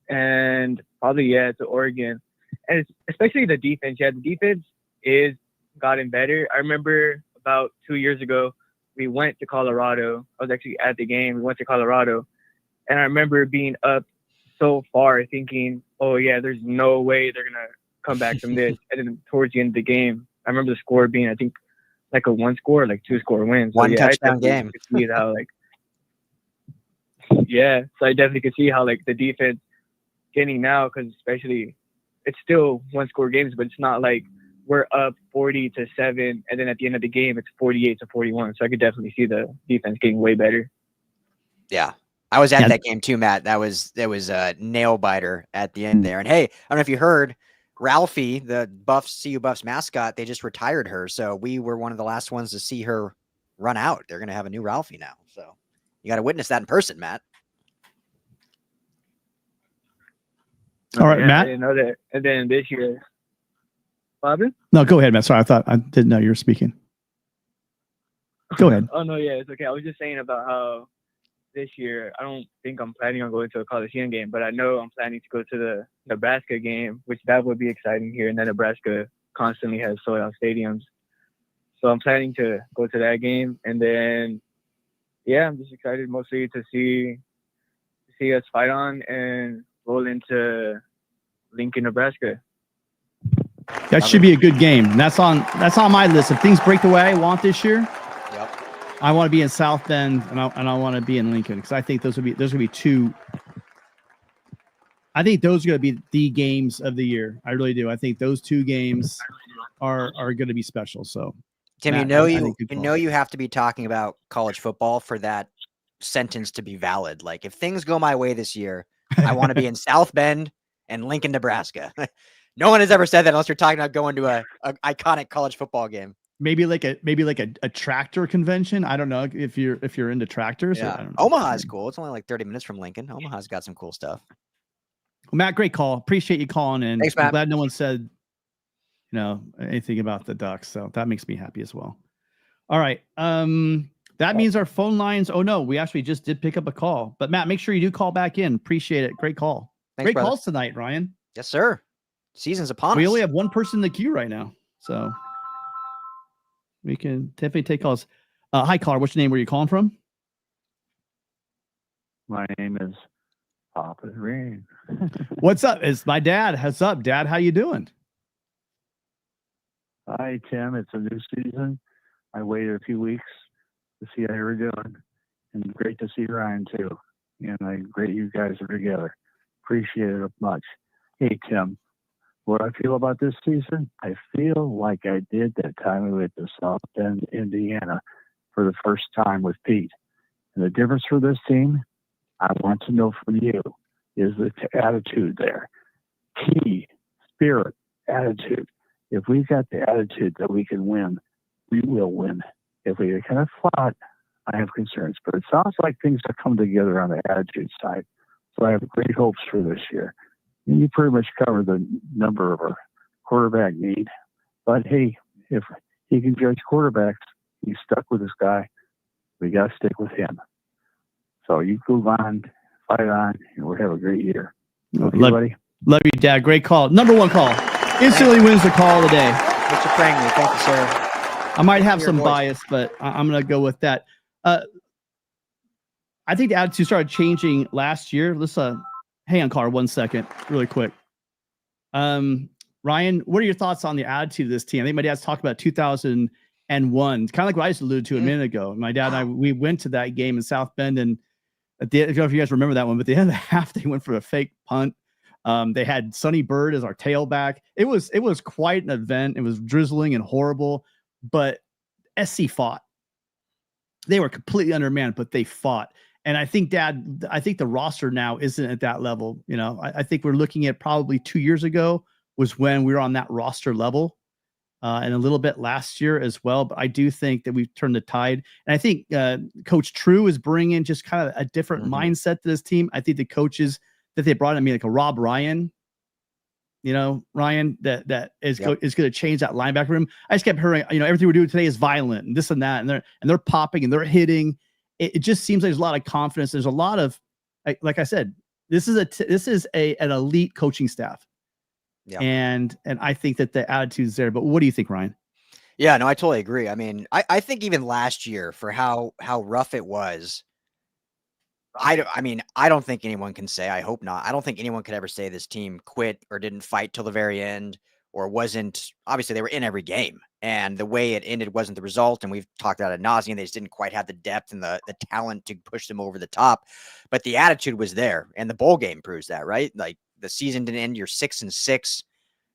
and probably to Oregon, and especially the defense. Yeah, the defense is gotten better. I remember about 2 years ago, we went to Colorado. I was actually at the game. We went to Colorado, and I remember being up so far thinking, oh yeah, there's no way they're gonna come back from this. And then towards the end of the game, I remember the score being, I think, like a 1-score, like 2-score win. So, One touchdown I game. could see how so I definitely could see how like the defense getting now, because especially it's still 1-score games, but it's not like we're up 40-7, and then at the end of the game it's 48-41. So I could definitely see the defense getting way better. Yeah. I was at that game too, Matt. That was a nail biter at the end there. And hey, I don't know if you heard, Ralphie, the CU Buffs mascot, they just retired her. So we were one of the last ones to see her run out. They're going to have a new Ralphie now. So you got to witness that in person, Matt. All right, Matt. I didn't know that. And then this year, Bobby? No, go ahead, Matt. Sorry, I didn't know you were speaking. Go ahead. Oh no, yeah, it's okay. I was just saying about how this year, I don't think I'm planning on going to a Coliseum game, but I know I'm planning to go to the Nebraska game, which that would be exciting here. And then Nebraska constantly has sold out stadiums. So I'm planning to go to that game. And then, I'm just excited mostly to see us fight on and roll into Lincoln, Nebraska. That should be a good game. And that's on my list. If things break the way I want this year, I want to be in South Bend and I want to be in Lincoln, because I think those would be two. I think those are going to be the games of the year. I really do. I think those 2 games are going to be special. So, Tim, Matt, you have to be talking about college football for that sentence to be valid. Like, if things go my way this year, I want to be in South Bend and Lincoln, Nebraska. No one has ever said that unless you're talking about going to a iconic college football game. Maybe like a tractor convention. I don't know if you're into tractors. Yeah. I don't know. Omaha's cool. It's only like 30 minutes from Lincoln. Omaha's got some cool stuff. Well, Matt, great call. Appreciate you calling in. Thanks, Matt. I'm glad no one said, anything about the Ducks. So that makes me happy as well. All right. That means our phone lines. Oh no, we actually just did pick up a call. But Matt, make sure you do call back in. Appreciate it. Great call. Thanks, great brother. calls tonight, Ryan. Yes, sir. Season's upon us. We only have one person in the queue right now, so we can definitely take calls. Hi, caller. What's your name? Where are you calling from? My name is Papa Rain. What's up? It's my dad. What's up, Dad? How you doing? Hi, Tim. It's a new season. I waited a few weeks to see how you were doing, and great to see Ryan too. And great you guys are together. Appreciate it much. Hey, Tim. What I feel about this season, I feel like I did that time we went to South Bend, Indiana, for the first time with Pete. And the difference for this team, I want to know from you, is the attitude there. Key, spirit, attitude. If we've got the attitude that we can win, we will win. If we kind of fought, I have concerns. But it sounds like things are coming together on the attitude side. So I have great hopes for this year. And you pretty much covered the number of our quarterback need. But hey, if he can judge quarterbacks, he's stuck with this guy. We got to stick with him. So you move on, fight on, and we'll have a great year. Okay, buddy? Love you, Dad. Great call. Number 1 call. Instantly wins the call of the day. Mr. Prangley, thank you, sir. I might have some bias, but I'm going to go with that. I think the attitude started changing last year. Let's hang on, caller, 1 second, really quick. Ryan, what are your thoughts on the attitude of this team? I think my dad's talked about 2001, kind of like what I just alluded to a minute ago. My dad and I, we went to that game in South Bend, and at the end, I don't know if you guys remember that one, but at the end of the half, they went for a fake punt. They had Sonny Bird as our tailback. It was quite an event. It was drizzling and horrible, but SC fought. they were completely undermanned, but they fought. And I think, Dad, I think the roster now isn't at that level. You know, I think we're looking at probably 2 years ago was when we were on that roster level, and a little bit last year as well. But I do think that we've turned the tide. And I think Coach True is bringing just kind of a different mindset to this team. I think the coaches that they brought in, I mean, like a Rob Ryan, you know, Ryan, that is going to change that linebacker room. I just kept hearing, you know, everything we're doing today is violent and this and that, and they're popping and they're hitting. It just seems like there's a lot of confidence. There's a lot of, like I said, this is an elite coaching staff. Yeah. And I think that the attitude is there. But what do you think, Ryan? Yeah, no, I totally agree. I mean, I think even last year, for how rough it was, I don't think anyone can say, I hope not, I don't think anyone could ever say this team quit or didn't fight till the very end, or wasn't. Obviously they were in every game, and the way it ended wasn't the result. And we've talked about ad nauseum. They just didn't quite have the depth and the talent to push them over the top, but the attitude was there, and the bowl game proves that, right? Like, the season didn't end. You're 6-6.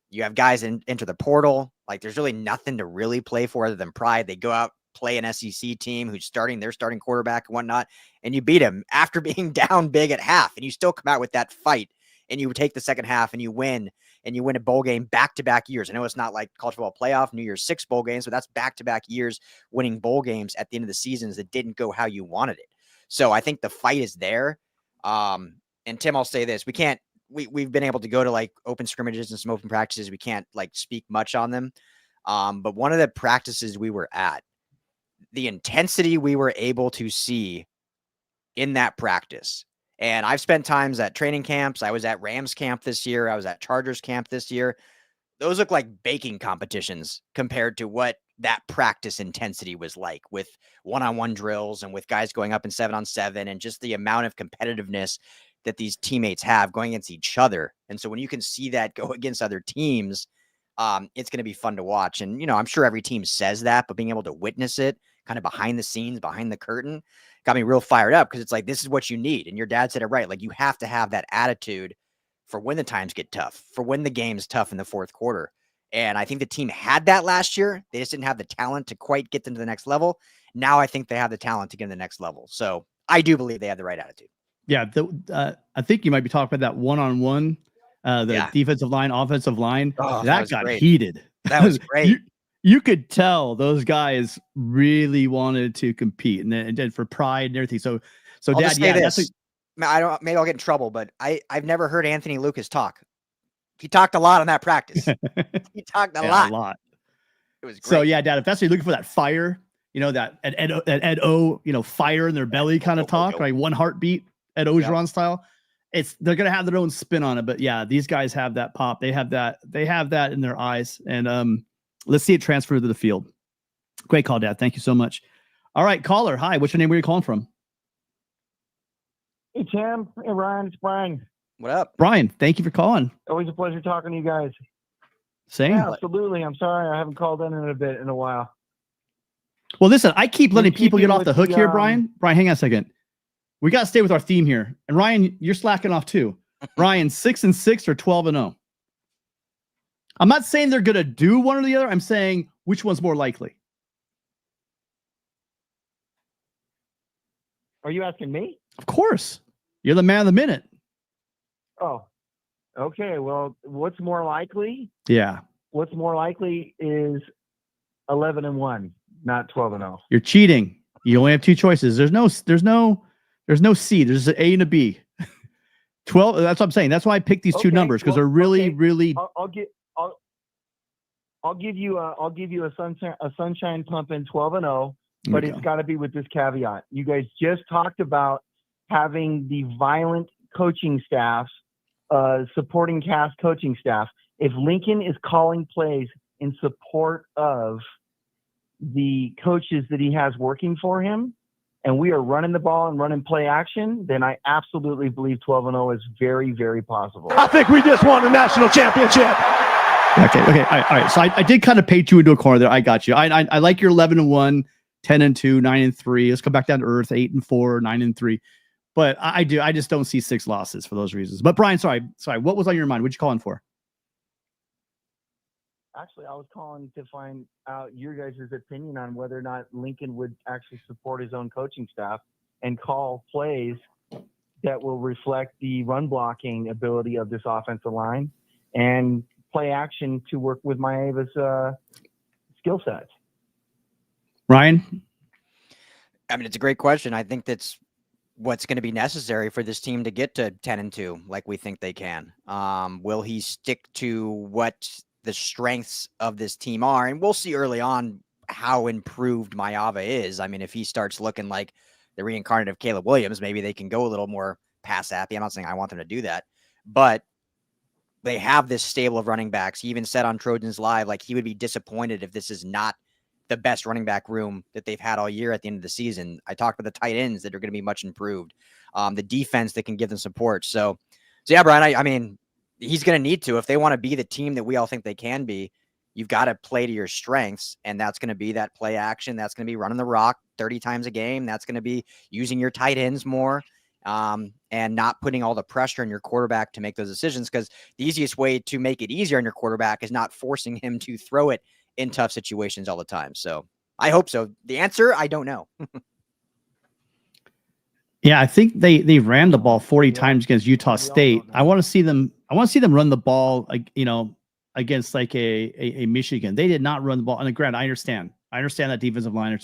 You have guys enter the portal. Like, there's really nothing to really play for other than pride. They go out, play an SEC team who's starting their starting quarterback and whatnot, and you beat them after being down big at half, and you still come out with that fight, and you take the second half and you win a bowl game back-to-back years. I know it's not like college football playoff, New Year's 6 bowl games, but that's back-to-back years winning bowl games at the end of the seasons that didn't go how you wanted it. So I think the fight is there. And Tim, I'll say this, we've been able to go to like open scrimmages and some open practices. We can't like speak much on them. But one of the practices we were at, the intensity we were able to see in that practice. And I've spent times at training camps. I was at Rams camp this year. I was at Chargers camp this year. Those look like baking competitions compared to what that practice intensity was like, with one-on-one drills and with guys going up in 7-on-7, and just the amount of competitiveness that these teammates have going against each other. And so when you can see that go against other teams, it's going to be fun to watch. And, you know, I'm sure every team says that, but being able to witness it kind of behind the scenes, behind the curtain, got me real fired up, because it's like, this is what you need. And your dad said it right. Like, you have to have that attitude for when the times get tough, for when the game's tough in the fourth quarter. And I think the team had that last year. They just didn't have the talent to quite get them to the next level. Now I think they have the talent to get to the next level. So I do believe they have the right attitude. Yeah. I think you might be talking about that one-on-one, defensive line, offensive line. Oh, that got great. heated. That was great. You could tell those guys really wanted to compete, and for pride and everything. So I'll Dad, just say that's this. Maybe I'll get in trouble, but I've never heard Anthony Lucas talk. He talked a lot on that practice. He talked a lot. It was great. So yeah, Dad, if that's what you're looking for, that fire, you know, that Ed O, you know, fire in their belly kind of talk, like one heartbeat, Ed Ogeron style. They're gonna have their own spin on it, but yeah, these guys have that pop. They have that in their eyes, and let's see it transfer to the field. Great call, Dad. Thank you so much. All right, caller. Hi, what's your name? Where are you calling from? Hey, Tim. Hey, Ryan. It's Brian. What up? Brian, thank you for calling. Always a pleasure talking to you guys. Same. Yeah, absolutely. I'm sorry I haven't called in a while. Well, listen, I keep letting people get off with the hook the, here, Brian. Brian, hang on a second. We got to stay with our theme here. And Ryan, you're slacking off too. Ryan, 6-6 or 12-0? I'm not saying they're going to do one or the other. I'm saying which one's more likely. Are you asking me? Of course. You're the man of the minute. Oh, okay. Well, what's more likely? Yeah. What's more likely is 11-1, not 12-0. You're cheating. You only have two choices. There's no C. There's an A and a B. 12. That's what I'm saying. That's why I picked these two numbers, because they're really, really. I'll give you a sunshine pumping 12-0, but it's got to be with this caveat. You guys just talked about having the violent coaching staff, supporting cast coaching staff. If Lincoln is calling plays in support of the coaches that he has working for him, and we are running the ball and running play action, then I absolutely believe 12-0 is very, very possible. I think we just won the national championship. Okay. All right. So I did kind of paint you into a corner there. I got you. I like your 11-1, 10-2, 9-3. Let's come back down to earth, 8-4, 9-3. But I just don't see 6 losses for those reasons. But Brian, sorry. What was on your mind? What'd you call in for? Actually, I was calling to find out your guys' opinion on whether or not Lincoln would actually support his own coaching staff and call plays that will reflect the run blocking ability of this offensive line and play action to work with Maeva's skill sets. Ryan? I mean, it's a great question. I think that's what's going to be necessary for this team to get to 10-2, like we think they can. Will he stick to what the strengths of this team are? And we'll see early on how improved Maiava is. I mean, if he starts looking like the reincarnate of Caleb Williams, maybe they can go a little more pass happy. I'm not saying I want them to do that, but they have this stable of running backs. He even said on Trojans Live, like he would be disappointed if this is not the best running back room that they've had all year at the end of the season. I talked about the tight ends that are going to be much improved. The defense that can give them support. So yeah, Brian, I mean, he's going to need to, if they want to be the team that we all think they can be, you've got to play to your strengths. And that's going to be that play action. That's going to be running the rock 30 times a game. That's going to be using your tight ends more. And not putting all the pressure on your quarterback to make those decisions, because the easiest way to make it easier on your quarterback is not forcing him to throw it in tough situations all the time. So I hope so. The answer, I don't know. Yeah, I think they ran the ball 40 times against Utah State. I want to see them run the ball, like, you know, against like a Michigan. They did not run the ball. And granted, I understand that defensive line,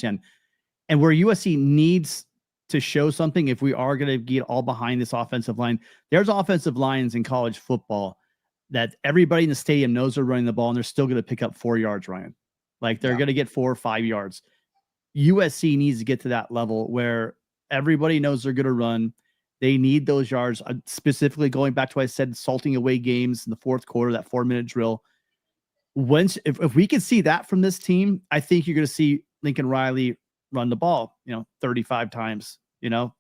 and where USC needs to show something, if we are going to get all behind this offensive line, there's offensive lines in college football that everybody in the stadium knows they're running the ball, and they're still going to pick up 4 yards, Ryan. Like they're going to get 4 or 5 yards. USC needs to get to that level where everybody knows they're going to run. They need those yards, specifically going back to what I said, salting away games in the fourth quarter, that 4-minute drill. If we can see that from this team, I think you're going to see Lincoln Riley run the ball, 35 times,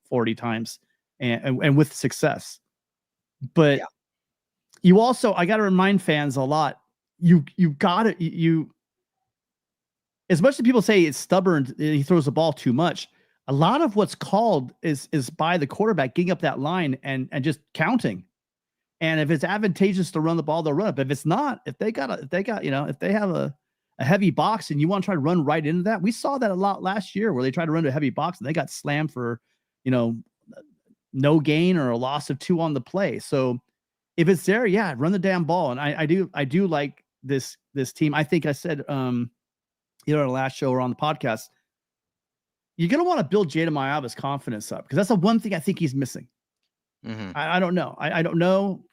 40 times, and with success. But you also, I got to remind fans a lot, you got to, as much as people say it's stubborn, he throws the ball too much, a lot of what's called is by the quarterback getting up that line and just counting. And if it's advantageous to run the ball, they'll run it. But if it's not, if they have a heavy box and you want to try to run right into that, we saw that a lot last year where they tried to run to a heavy box and they got slammed for, no gain or a loss of 2 on the play. So if it's there, run the damn ball. And I do like this team. I think I said, on the last show or on the podcast, you're going to want to build Jada Maiava's confidence up, because that's the one thing I think he's missing. Mm-hmm. I don't know. I don't know.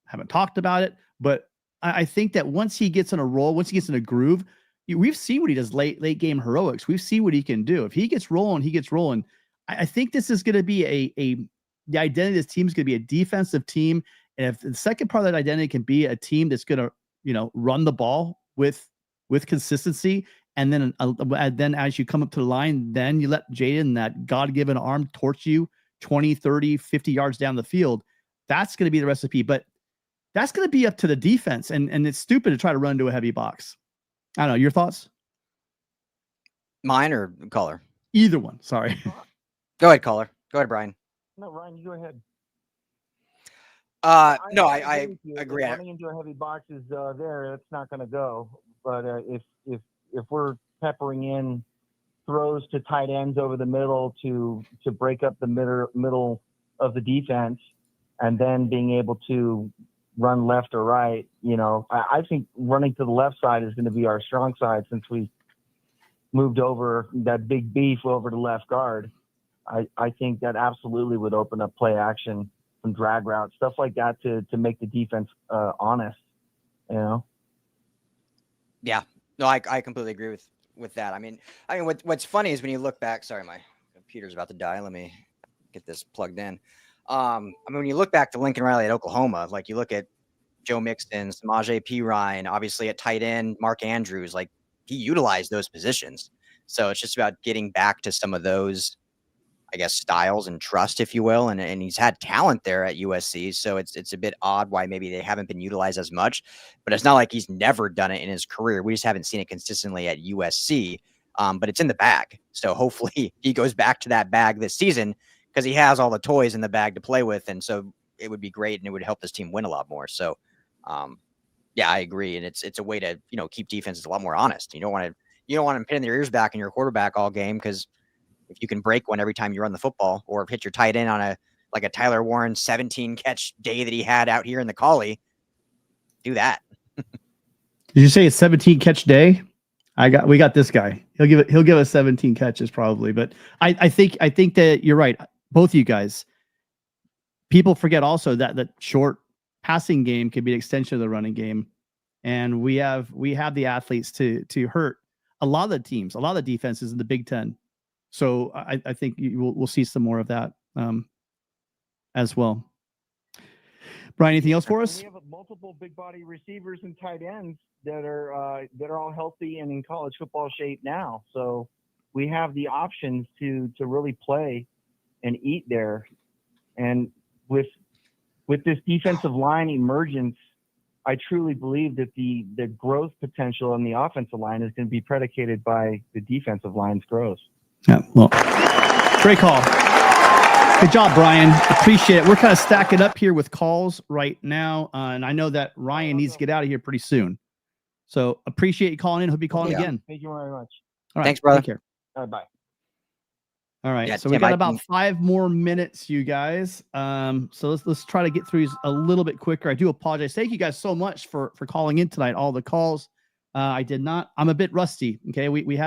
Haven't talked about it, but I think that once he gets in a roll, once he gets in a groove, we've seen what he does late game heroics. We've seen what he can do. If he gets rolling, he gets rolling. I think this is going to be the identity of this team is going to be a defensive team. And if the second part of that identity can be a team that's going to, run the ball with consistency, and then as you come up to the line, then you let Jaden, that God-given arm, torch you 20, 30, 50 yards down the field. That's going to be the recipe. But that's going to be up to the defense. And it's stupid to try to run into a heavy box. I don't know. Your thoughts? Mine or Caller? Either one. Sorry. Go ahead, Caller. Go ahead, Brian. No, Ryan, you go ahead. No, I agree. Running into a heavy box is there. It's not going to go. But if we're peppering in throws to tight ends over the middle to break up the middle of the defense, and then being able to run left or right, I think running to the left side is going to be our strong side, since we moved over that big beef over to left guard. I think that absolutely would open up play action, some drag routes, stuff like that to make the defense honest, Yeah, no, I completely agree with that. I mean, what's funny is when you look back, sorry, my computer's about to die. Let me get this plugged in. When you look back to Lincoln Riley at Oklahoma, like you look at Joe Mixon, Samaje Perine, obviously at tight end, Mark Andrews, like he utilized those positions. So it's just about getting back to some of those, I guess, styles and trust, if you will. And he's had talent there at USC. So it's a bit odd why maybe they haven't been utilized as much, but it's not like he's never done it in his career. We just haven't seen it consistently at USC. But it's in the bag. So hopefully he goes back to that bag this season, because he has all the toys in the bag to play with. And so it would be great, and it would help this team win a lot more. So Yeah, I agree, and it's a way to keep defenses a lot more honest. You don't want them pinning their ears back in your quarterback all game, because if you can break one every time you run the football, or hit your tight end on a Tyler Warren 17 catch day that he had out here in the Collie, do that. Did you say a 17 catch day? We got this guy. He'll give us 17 catches probably, but I think that you're right. Both of you guys. People forget also that short passing game can be an extension of the running game, and we have the athletes to hurt a lot of the teams, a lot of the defenses in the Big Ten. So I think we'll see some more of that as well. Brian, anything else for us? We have multiple big body receivers and tight ends that are all healthy and in college football shape now. So we have the options to really play and eat there. And with this defensive line emergence, I truly believe that the growth potential on the offensive line is going to be predicated by the defensive line's growth. Yeah, well, great call. Good job, Brian. Appreciate it. We're kind of stacking up here with calls right now, and I know that Ryan needs to get out of here pretty soon. So appreciate you calling in. Hope you call in again. Thank you very much. All right, thanks, brother. Take care. All right, bye. All right, Yeah, so we got about 5 more minutes, you guys. So let's try to get through these a little bit quicker. I do apologize. Thank you guys so much for calling in tonight. All the calls. I'm a bit rusty. Okay, I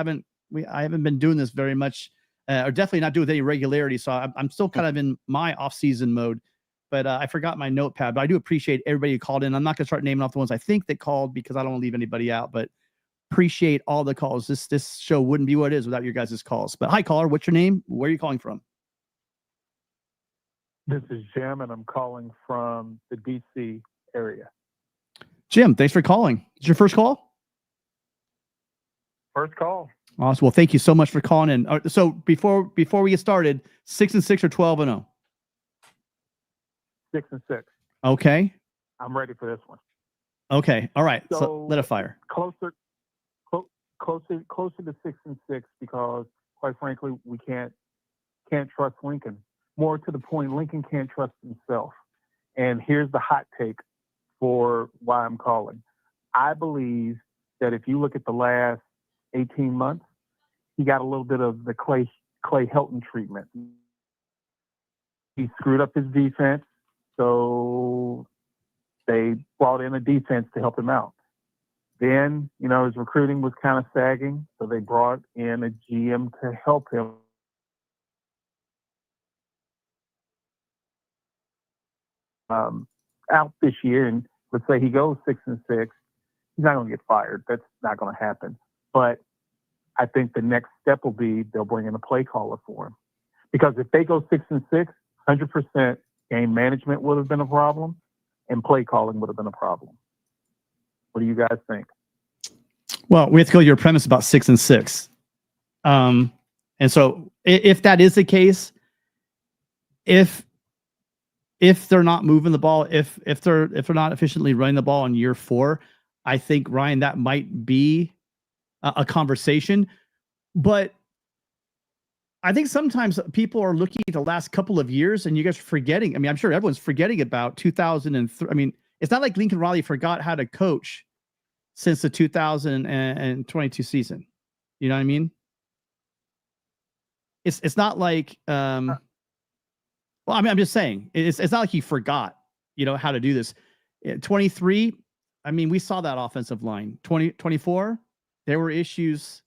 haven't been doing this very much. Or definitely not doing with any regularity. So I'm still kind of in my off-season mode, but I forgot my notepad. But I do appreciate everybody who called in. I'm not going to start naming off the ones I think that called, because I don't want to leave anybody out, but appreciate all the calls. This show wouldn't be what it is without your guys' calls. But hi, caller. What's your name? Where are you calling from? This is Jim, and I'm calling from the D.C. area. Jim, thanks for calling. Is your first call? First call. Awesome. Well, thank you so much for calling in. So before we get started, 6-6 or 12-0? 6-6. Okay. I'm ready for this one. Okay. All right. So let it fire. Closer to 6-6, because quite frankly, we can't trust Lincoln. More to the point, Lincoln can't trust himself. And here's the hot take for why I'm calling. I believe that if you look at the last 18 months, he got a little bit of the Clay Helton treatment. He screwed up his defense, so they brought in a defense to help him out. Then, his recruiting was kind of sagging, so they brought in a GM to help him. Out this year, and let's say he goes 6-6, he's not going to get fired. That's not going to happen. But I think the next step will be they'll bring in a play caller for him. Because if they go 6-6, 100% game management would have been a problem, and play calling would have been a problem. What do you guys think? Well, we have to go to your premise about 6-6. And so if that is the case, if they're not moving the ball, if they're not efficiently running the ball in year 4, I think, Ryan, that might be a conversation. But I think sometimes people are looking at the last couple of years, and you guys are forgetting. I mean, I'm sure everyone's forgetting about 2003. I mean, it's not like Lincoln Riley forgot how to coach since the 2022 season. You know what I mean? It's not like well, I mean, I'm just saying it's not like he forgot, how to do this. 23, I mean, we saw that offensive line. 24, there were issues.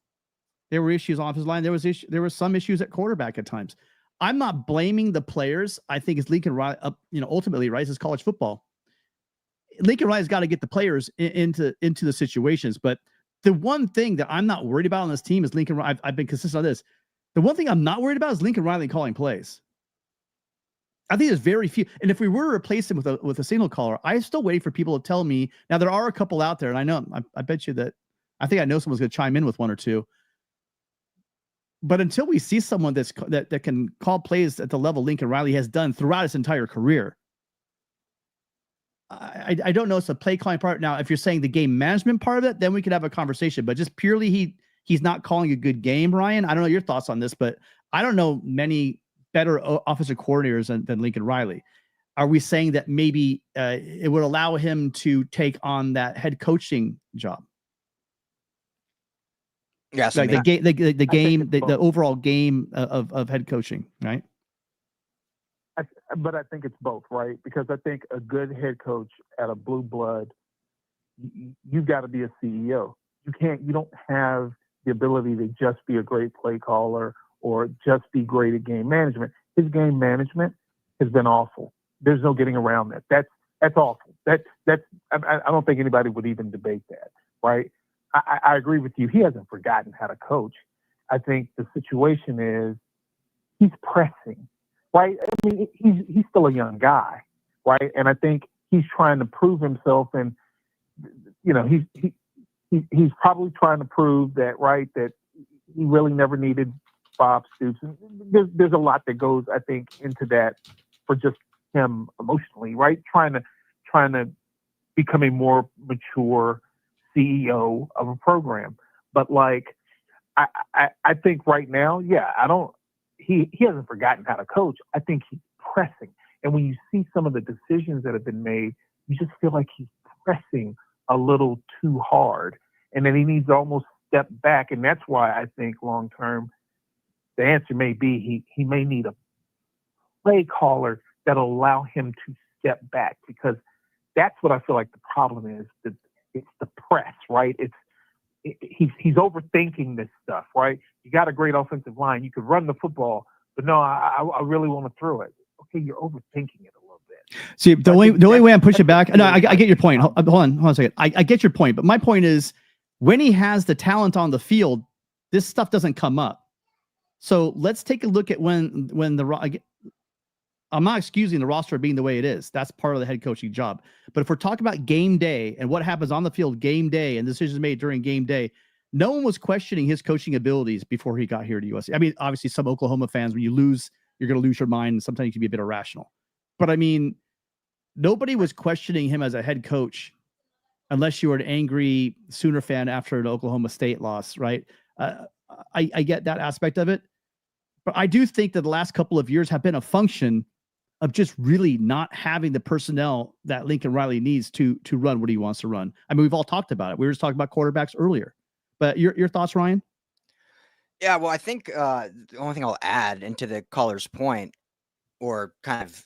There were issues on offensive line. There were some issues at quarterback at times. I'm not blaming the players. I think it's Lincoln Riley. Ultimately, right? It's college football. Lincoln Riley's got to get the players into the situations. But the one thing that I'm not worried about on this team is Lincoln Riley. I've been consistent on this. The one thing I'm not worried about is Lincoln Riley calling plays. I think there's very few. And if we were to replace him with a signal caller, I'm still waiting for people to tell me. Now, there are a couple out there, and I know, I bet you that I think I know someone's going to chime in with one or two. But until we see someone that can call plays at the level Lincoln Riley has done throughout his entire career, I don't know it's a play calling part. Now, if you're saying the game management part of it, then we could have a conversation. But just purely he's not calling a good game, Ryan. I don't know your thoughts on this, but I don't know many better offensive coordinators than Lincoln Riley. are we saying that maybe it would allow him to take on that head coaching job? Yes, Like the game, it's the overall game of head coaching, right? But I think it's both, right? Because I think a good head coach at a blue blood, you've got to be a CEO. You don't have the ability to just be a great play caller or just be great at game management. His game management has been awful. There's no getting around that. That's awful. I don't think anybody would even debate that, right? I agree with you. He hasn't forgotten how to coach. I think the situation is he's pressing, right? I mean, he's still a young guy, right? And I think he's trying to prove himself, and he's probably trying to prove that, right, that he really never needed Bob Stoops. And there's a lot that goes, I think, into that for just him emotionally, right? Trying to become a more mature CEO of a program. But like, I think right now, he hasn't forgotten how to coach. I think he's pressing. And when you see some of the decisions that have been made, you just feel like he's pressing a little too hard. And then he needs to almost step back. And that's why I think long term, the answer may be he may need a play caller that'll allow him to step back, because that's what I feel like the problem is. It's the press, right? He's overthinking this stuff, right? You got a great offensive line. You could run the football, but no, I really want to throw it. Okay, you're overthinking it a little bit. See, the only way I'm pushing back. No, I get your point. Hold on a second. I get your point, but my point is, when he has the talent on the field, this stuff doesn't come up. So let's take a look at when I'm not excusing the roster being the way it is. That's part of the head coaching job. But if we're talking about game day and what happens on the field game day and decisions made during game day, no one was questioning his coaching abilities before he got here to USC. I mean, obviously some Oklahoma fans, when you lose, you're going to lose your mind, and sometimes you can be a bit irrational. But I mean, nobody was questioning him as a head coach unless you were an angry Sooner fan after an Oklahoma State loss, right? I get that aspect of it. But I do think that the last couple of years have been a function of just really not having the personnel that Lincoln Riley needs to run what he wants to run. I mean, we've all talked about it. We were just talking about quarterbacks earlier. But your thoughts, Ryan? Yeah, well, I think the only thing I'll add into the caller's point, or kind of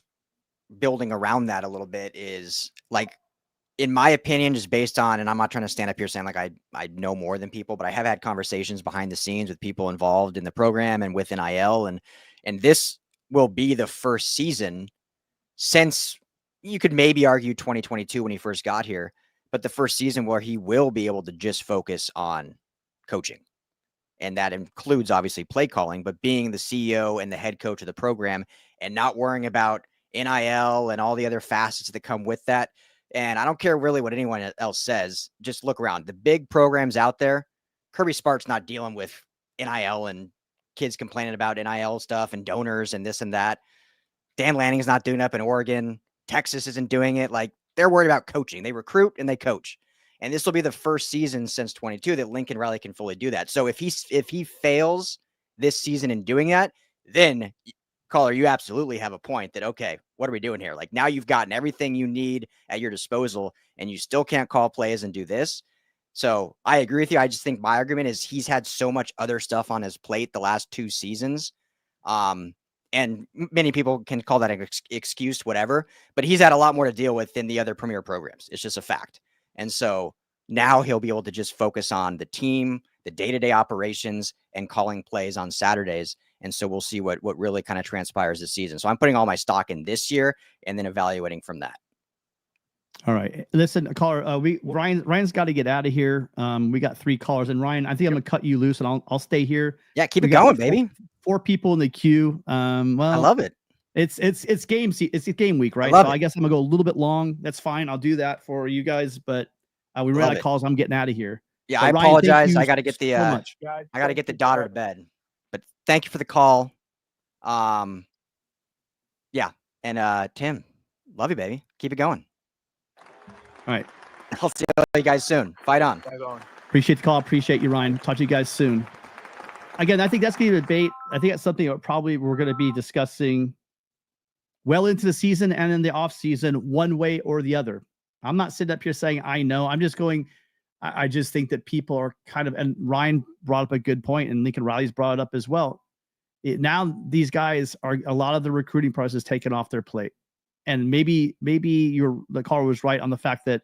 building around that a little bit, is like, in my opinion, just based on, and I'm not trying to stand up here saying like I know more than people, but I have had conversations behind the scenes with people involved in the program and with NIL, and this will be the first season since, you could maybe argue 2022 when he first got here, but the first season where he will be able to just focus on coaching. And that includes obviously play calling, but being the CEO and the head coach of the program and not worrying about NIL and all the other facets that come with that. And I don't care really what anyone else says. Just look around. The big programs out there, Kirby Smart's not dealing with NIL and kids complaining about NIL stuff and donors and this and that. Dan Lanning's not doing it up in Oregon. Texas isn't doing it. Like, they're worried about coaching. They recruit and they coach. And this will be the first season since 22 that Lincoln Riley can fully do that. So if he fails this season in doing that, then, caller, you absolutely have a point that, okay, what are we doing here? Like, now you've gotten everything you need at your disposal and you still can't call plays and do this. So I agree with you. I just think my argument is he's had so much other stuff on his plate the last 2 seasons. And many people can call that an excuse, whatever, but he's had a lot more to deal with than the other premier programs. It's just a fact. And so now he'll be able to just focus on the team, the day-to-day operations, and calling plays on Saturdays. And so we'll see what really kind of transpires this season. So I'm putting all my stock in this year and then evaluating from that. All right. Listen, caller, Ryan's got to get out of here. We got 3 callers, and Ryan, I think I'm gonna cut you loose, and I'll stay here. Yeah, keep it going, baby. 4 people in the queue. Well, I love it. It's game week, right? So I guess I'm gonna go a little bit long. That's fine. I'll do that for you guys. But we ran out of calls. I'm getting out of here. Yeah, so I Ryan, apologize. I got to get the Guys, I got to get the daughter to bed. But thank you for the call. Yeah, and Tim, love you, baby. Keep it going. All right. I'll see you guys soon. Fight on. Appreciate the call. Appreciate you, Ryan. Talk to you guys soon. Again, I think that's going to be a debate. I think that's something that probably we're going to be discussing well into the season and in the off season, one way or the other. I'm not sitting up here saying I know. I'm just going. I just think that people are kind of, and Ryan brought up a good point, and Lincoln Riley's brought it up as well. Now these guys are, a lot of the recruiting process taken off their plate, and maybe the caller was right on the fact that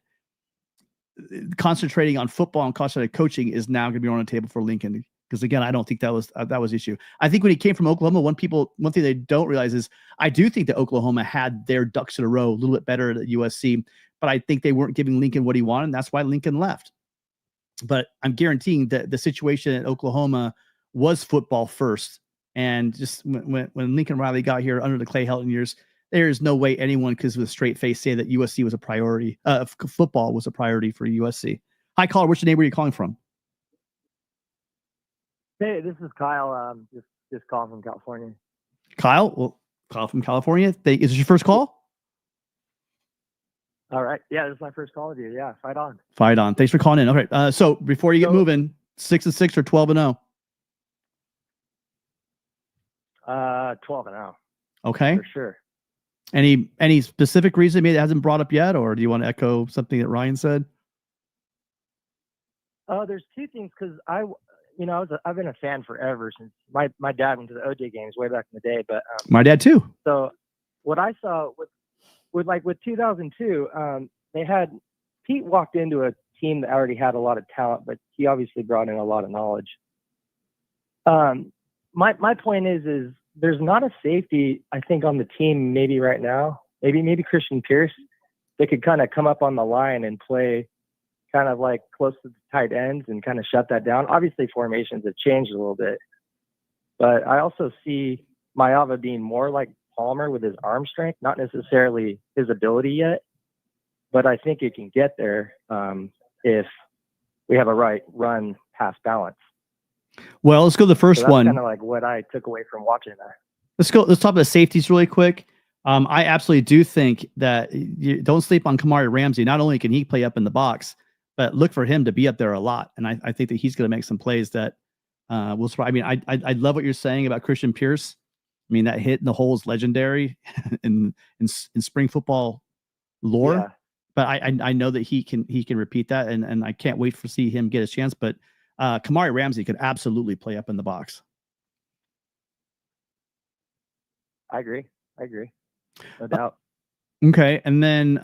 concentrating on football and concentrating on coaching is now going to be on the table for Lincoln. Because again, I don't think that was the issue. I think when he came from Oklahoma, one thing they don't realize is I do think that Oklahoma had their ducks in a row a little bit better at USC, but I think they weren't giving Lincoln what he wanted, and that's why Lincoln left. But I'm guaranteeing that the situation at Oklahoma was football first, and just when Lincoln Riley got here under the Clay Helton years, there is no way anyone could with a straight face say that USC was a priority. Football was a priority for USC. Hi, caller. What's your name? Where are you calling from? Hey, this is Kyle. Just calling from California. Kyle? Well, Kyle from California. Is this your first call? All right. Yeah, this is my first call with you. Yeah, fight on. Fight on. Thanks for calling in. Okay. So before you get moving, 6-6 or 12-0? 12-0. Okay. For sure. Any specific reason maybe that hasn't brought up yet, or do you want to echo something that Ryan said? There's two things, because I've been a fan forever since my dad went to the OJ games way back in the day. But my dad too. So what I saw with 2002, they had Pete walked into a team that already had a lot of talent, but he obviously brought in a lot of knowledge. My point is there's not a safety, I think, on the team maybe right now. Maybe Christian Pierce, they could kind of come up on the line and play kind of like close to the tight ends and kind of shut that down. Obviously, formations have changed a little bit, but I also see Maiava being more like Palmer with his arm strength, not necessarily his ability yet, but I think it can get there if we have a right run pass balance. Well, let's go to the first one. Kind of like what I took away from watching that. Let's talk about the safeties really quick. I absolutely do think that you don't sleep on Kamari Ramsey. Not only can he play up in the box, but look for him to be up there a lot. And I think that he's going to make some plays that will surprise. I mean, I love what you're saying about Christian Pierce. I mean, that hit in the hole is legendary in spring football lore. Yeah. But I know that he can repeat that, and I can't wait to see him get a chance. But Kamari Ramsey could absolutely play up in the box. I agree. No doubt. Okay. And then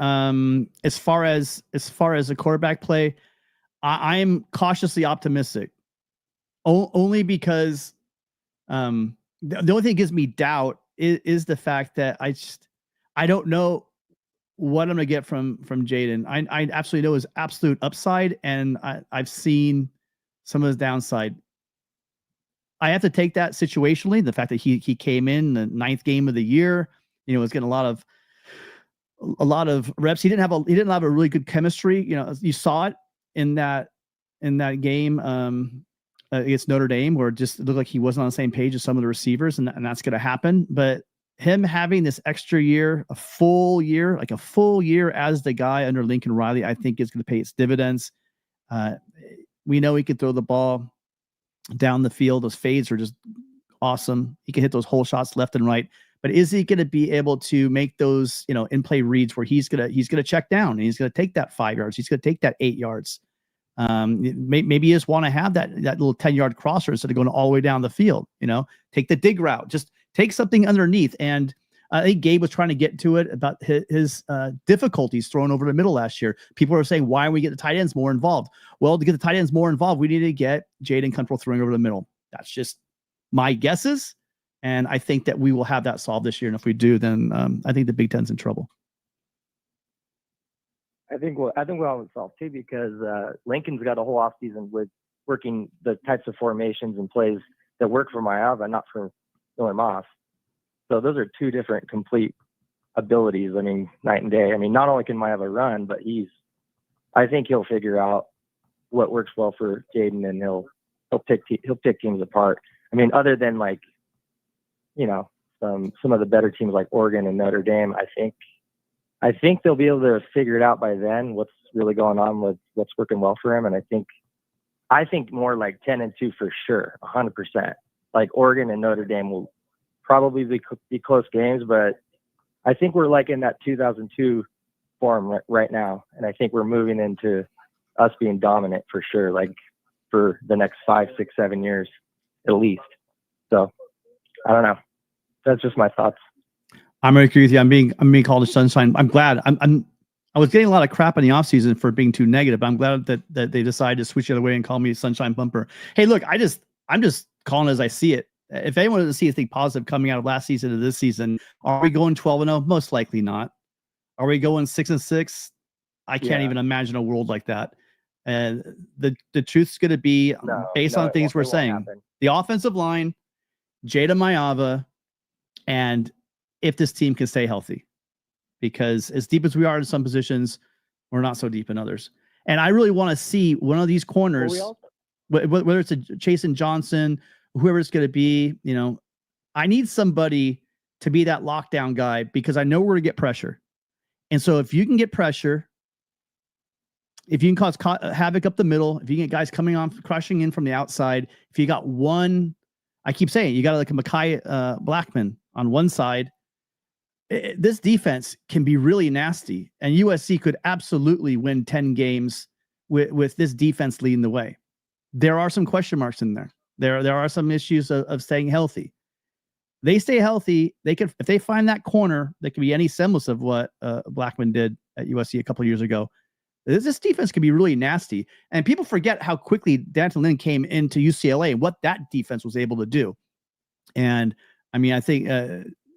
as far as a quarterback play, I'm cautiously optimistic. Only because the only thing that gives me doubt is the fact that I don't know what I'm gonna get from Jaden. I absolutely know his absolute upside, and I've seen some of his downside. I have to take that situationally. The fact that he came in the 9th game of the year, was getting a lot of reps. He didn't have a really good chemistry. You saw it in that game against Notre Dame, where it just looked like he wasn't on the same page as some of the receivers, and that's going to happen. But him having this extra year, a full year as the guy under Lincoln Riley, I think is going to pay its dividends. We know he can throw the ball down the field. Those fades are just awesome. He can hit those hole shots left and right. But is he going to be able to make those, in-play reads where he's gonna check down and he's going to take that 5 yards, he's going to take that 8 yards. Maybe you just want to have that little 10-yard crosser instead of going all the way down the field. Take the dig route, just take something underneath. And I think Gabe was trying to get to it about his difficulties throwing over the middle last year. People are saying, why don't we get the tight ends more involved? Well, to get the tight ends more involved, we need to get Jaden comfortable throwing over the middle. That's just my guesses. And I think that we will have that solved this year. And if we do, then I think the Big Ten's in trouble. I think we'll have it solved too, because Lincoln's got a whole offseason with working the types of formations and plays that work for Maiava, not for Miller Moss. So those are two different complete abilities. I mean, night and day. I mean, not only can Maiava run, but I think he'll figure out what works well for Jaden, and he'll pick teams apart. I mean, other than some of the better teams like Oregon and Notre Dame, I think they'll be able to figure it out by then, what's really going on with what's working well for him. And I think more like 10-2 for sure, 100%. Like Oregon and Notre Dame will probably be close games, but I think we're like in that 2002 form right now, and I think we're moving into us being dominant for sure, like for the next 5, 6, 7 years at least. So I don't know. That's just my thoughts. I'm going to agree with you. I'm being called a sunshine. I'm glad. I was getting a lot of crap in the offseason for being too negative. I'm glad that they decided to switch the other way and call me Sunshine Bumper. Hey, look, I'm just calling it as I see it. If anyone doesn't see anything positive coming out of last season to this season, are we going 12-0? Most likely not. Are we going 6-6? I can't even imagine a world like that. And the truth's going to be based on things we're saying. The offensive line, Jada Mayava, and if this team can stay healthy. Because as deep as we are in some positions, we're not so deep in others. And I really want to see one of these corners, whether it's a Chasen Johnson, whoever it's going to be, I need somebody to be that lockdown guy because I know we're going to get pressure. And so if you can get pressure, if you can cause havoc up the middle, if you get guys coming on, crushing in from the outside, if you got one, I keep saying, you got like a Mekhi Blackman on one side, this defense can be really nasty, and USC could absolutely win 10 games with this defense leading the way. There are some question marks in there. There are some issues of staying healthy. They stay healthy. They could, if they find that corner, that could be any semblance of what Blackman did at USC a couple of years ago. This defense can be really nasty, and people forget how quickly D'Anton Lynn came into UCLA and what that defense was able to do. And I mean, I think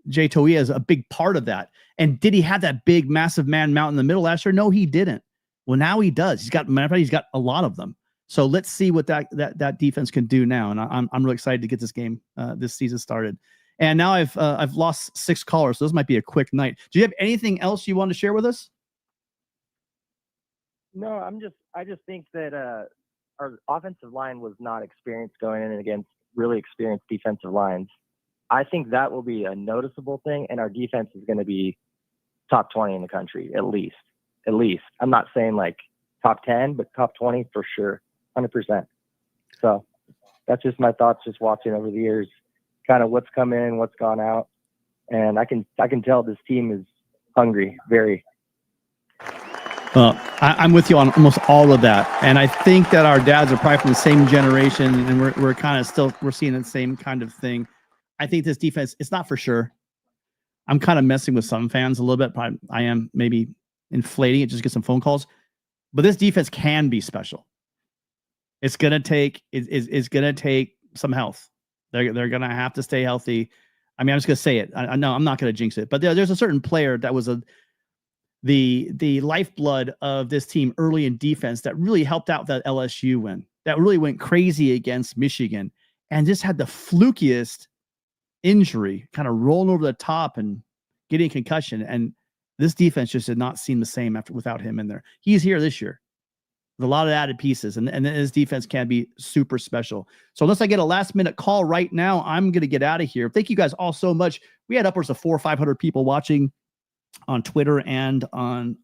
Jay Toia is a big part of that. And did he have that big, massive man mount in the middle last year? No, he didn't. Well, now he does. He's got a lot of them. So let's see what that defense can do now. And I'm really excited to get this game, this season started. And now I've lost 6 callers, so this might be a quick night. Do you have anything else you want to share with us? No, I just think that our offensive line was not experienced going in against really experienced defensive lines. I think that will be a noticeable thing, and our defense is going to be top 20 in the country, at least. At least. I'm not saying like top 10, but top 20 for sure, 100%. So that's just my thoughts, just watching over the years, kind of what's come in, what's gone out. And I can tell this team is hungry, very. Well, I'm with you on almost all of that. And I think that our dads are probably from the same generation, and we're kind of still, we're seeing the same kind of thing. I think this defense, it's not for sure. I'm kind of messing with some fans a little bit. Probably I am maybe inflating it just to get some phone calls. But this defense can be special. It's gonna take some health. They're gonna have to stay healthy. I mean, I'm just gonna say it. I know I'm not gonna jinx it, but there's a certain player that was the lifeblood of this team early in defense that really helped out that LSU win. That really went crazy against Michigan and just had the flukiest injury, kind of rolling over the top and getting a concussion. And this defense just did not seem the same without him in there. He's here this year with a lot of added pieces, and his defense can be super special. So unless I get a last minute call right now, I'm going to get out of here. Thank you guys all so much. We had upwards of 400 or 500 people watching on Twitter and on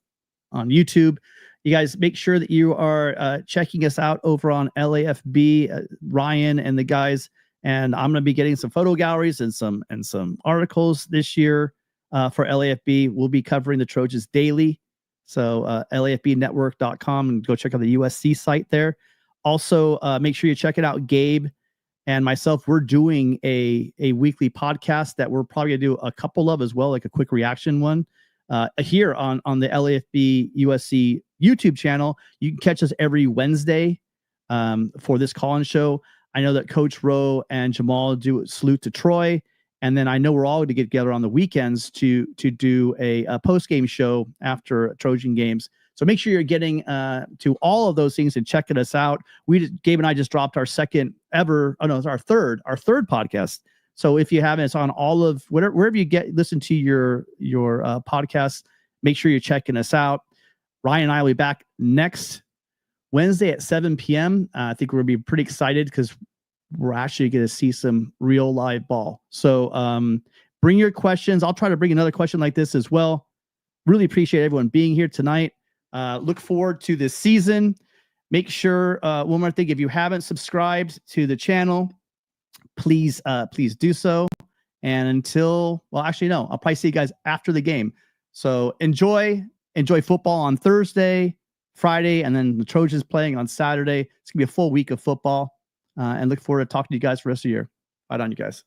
YouTube. You guys make sure that you are checking us out over on LAFB, Ryan and the guys. And I'm going to be getting some photo galleries and some articles this year for LAFB. We'll be covering the Trojans daily. So LAFBnetwork.com, and go check out the USC site there. Also, make sure you check it out. Gabe and myself, we're doing a weekly podcast that we're probably going to do a couple of as well, like a quick reaction one here on the LAFB USC YouTube channel. You can catch us every Wednesday for this call-in show. I know that Coach Rowe and Jamal do Salute to Troy. And then I know we're all going to get together on the weekends to do a post-game show after Trojan games. So make sure you're getting to all of those things and checking us out. Gabe and I just dropped our second ever, it's our third podcast. So if you haven't, it's on all of wherever you listen to your podcasts. Make sure you're checking us out. Ryan and I will be back next Wednesday at 7 p.m. I think we're going to be pretty excited because we're actually going to see some real live ball. So bring your questions. I'll try to bring another question like this as well. Really appreciate everyone being here tonight. Look forward to this season. Make sure, one more thing, if you haven't subscribed to the channel, please do so. And until, well, actually, no, I'll probably see you guys after the game. So enjoy football on Thursday, Friday, and then the Trojans playing on Saturday. It's going to be a full week of football. And look forward to talking to you guys for the rest of the year. Right on, you guys.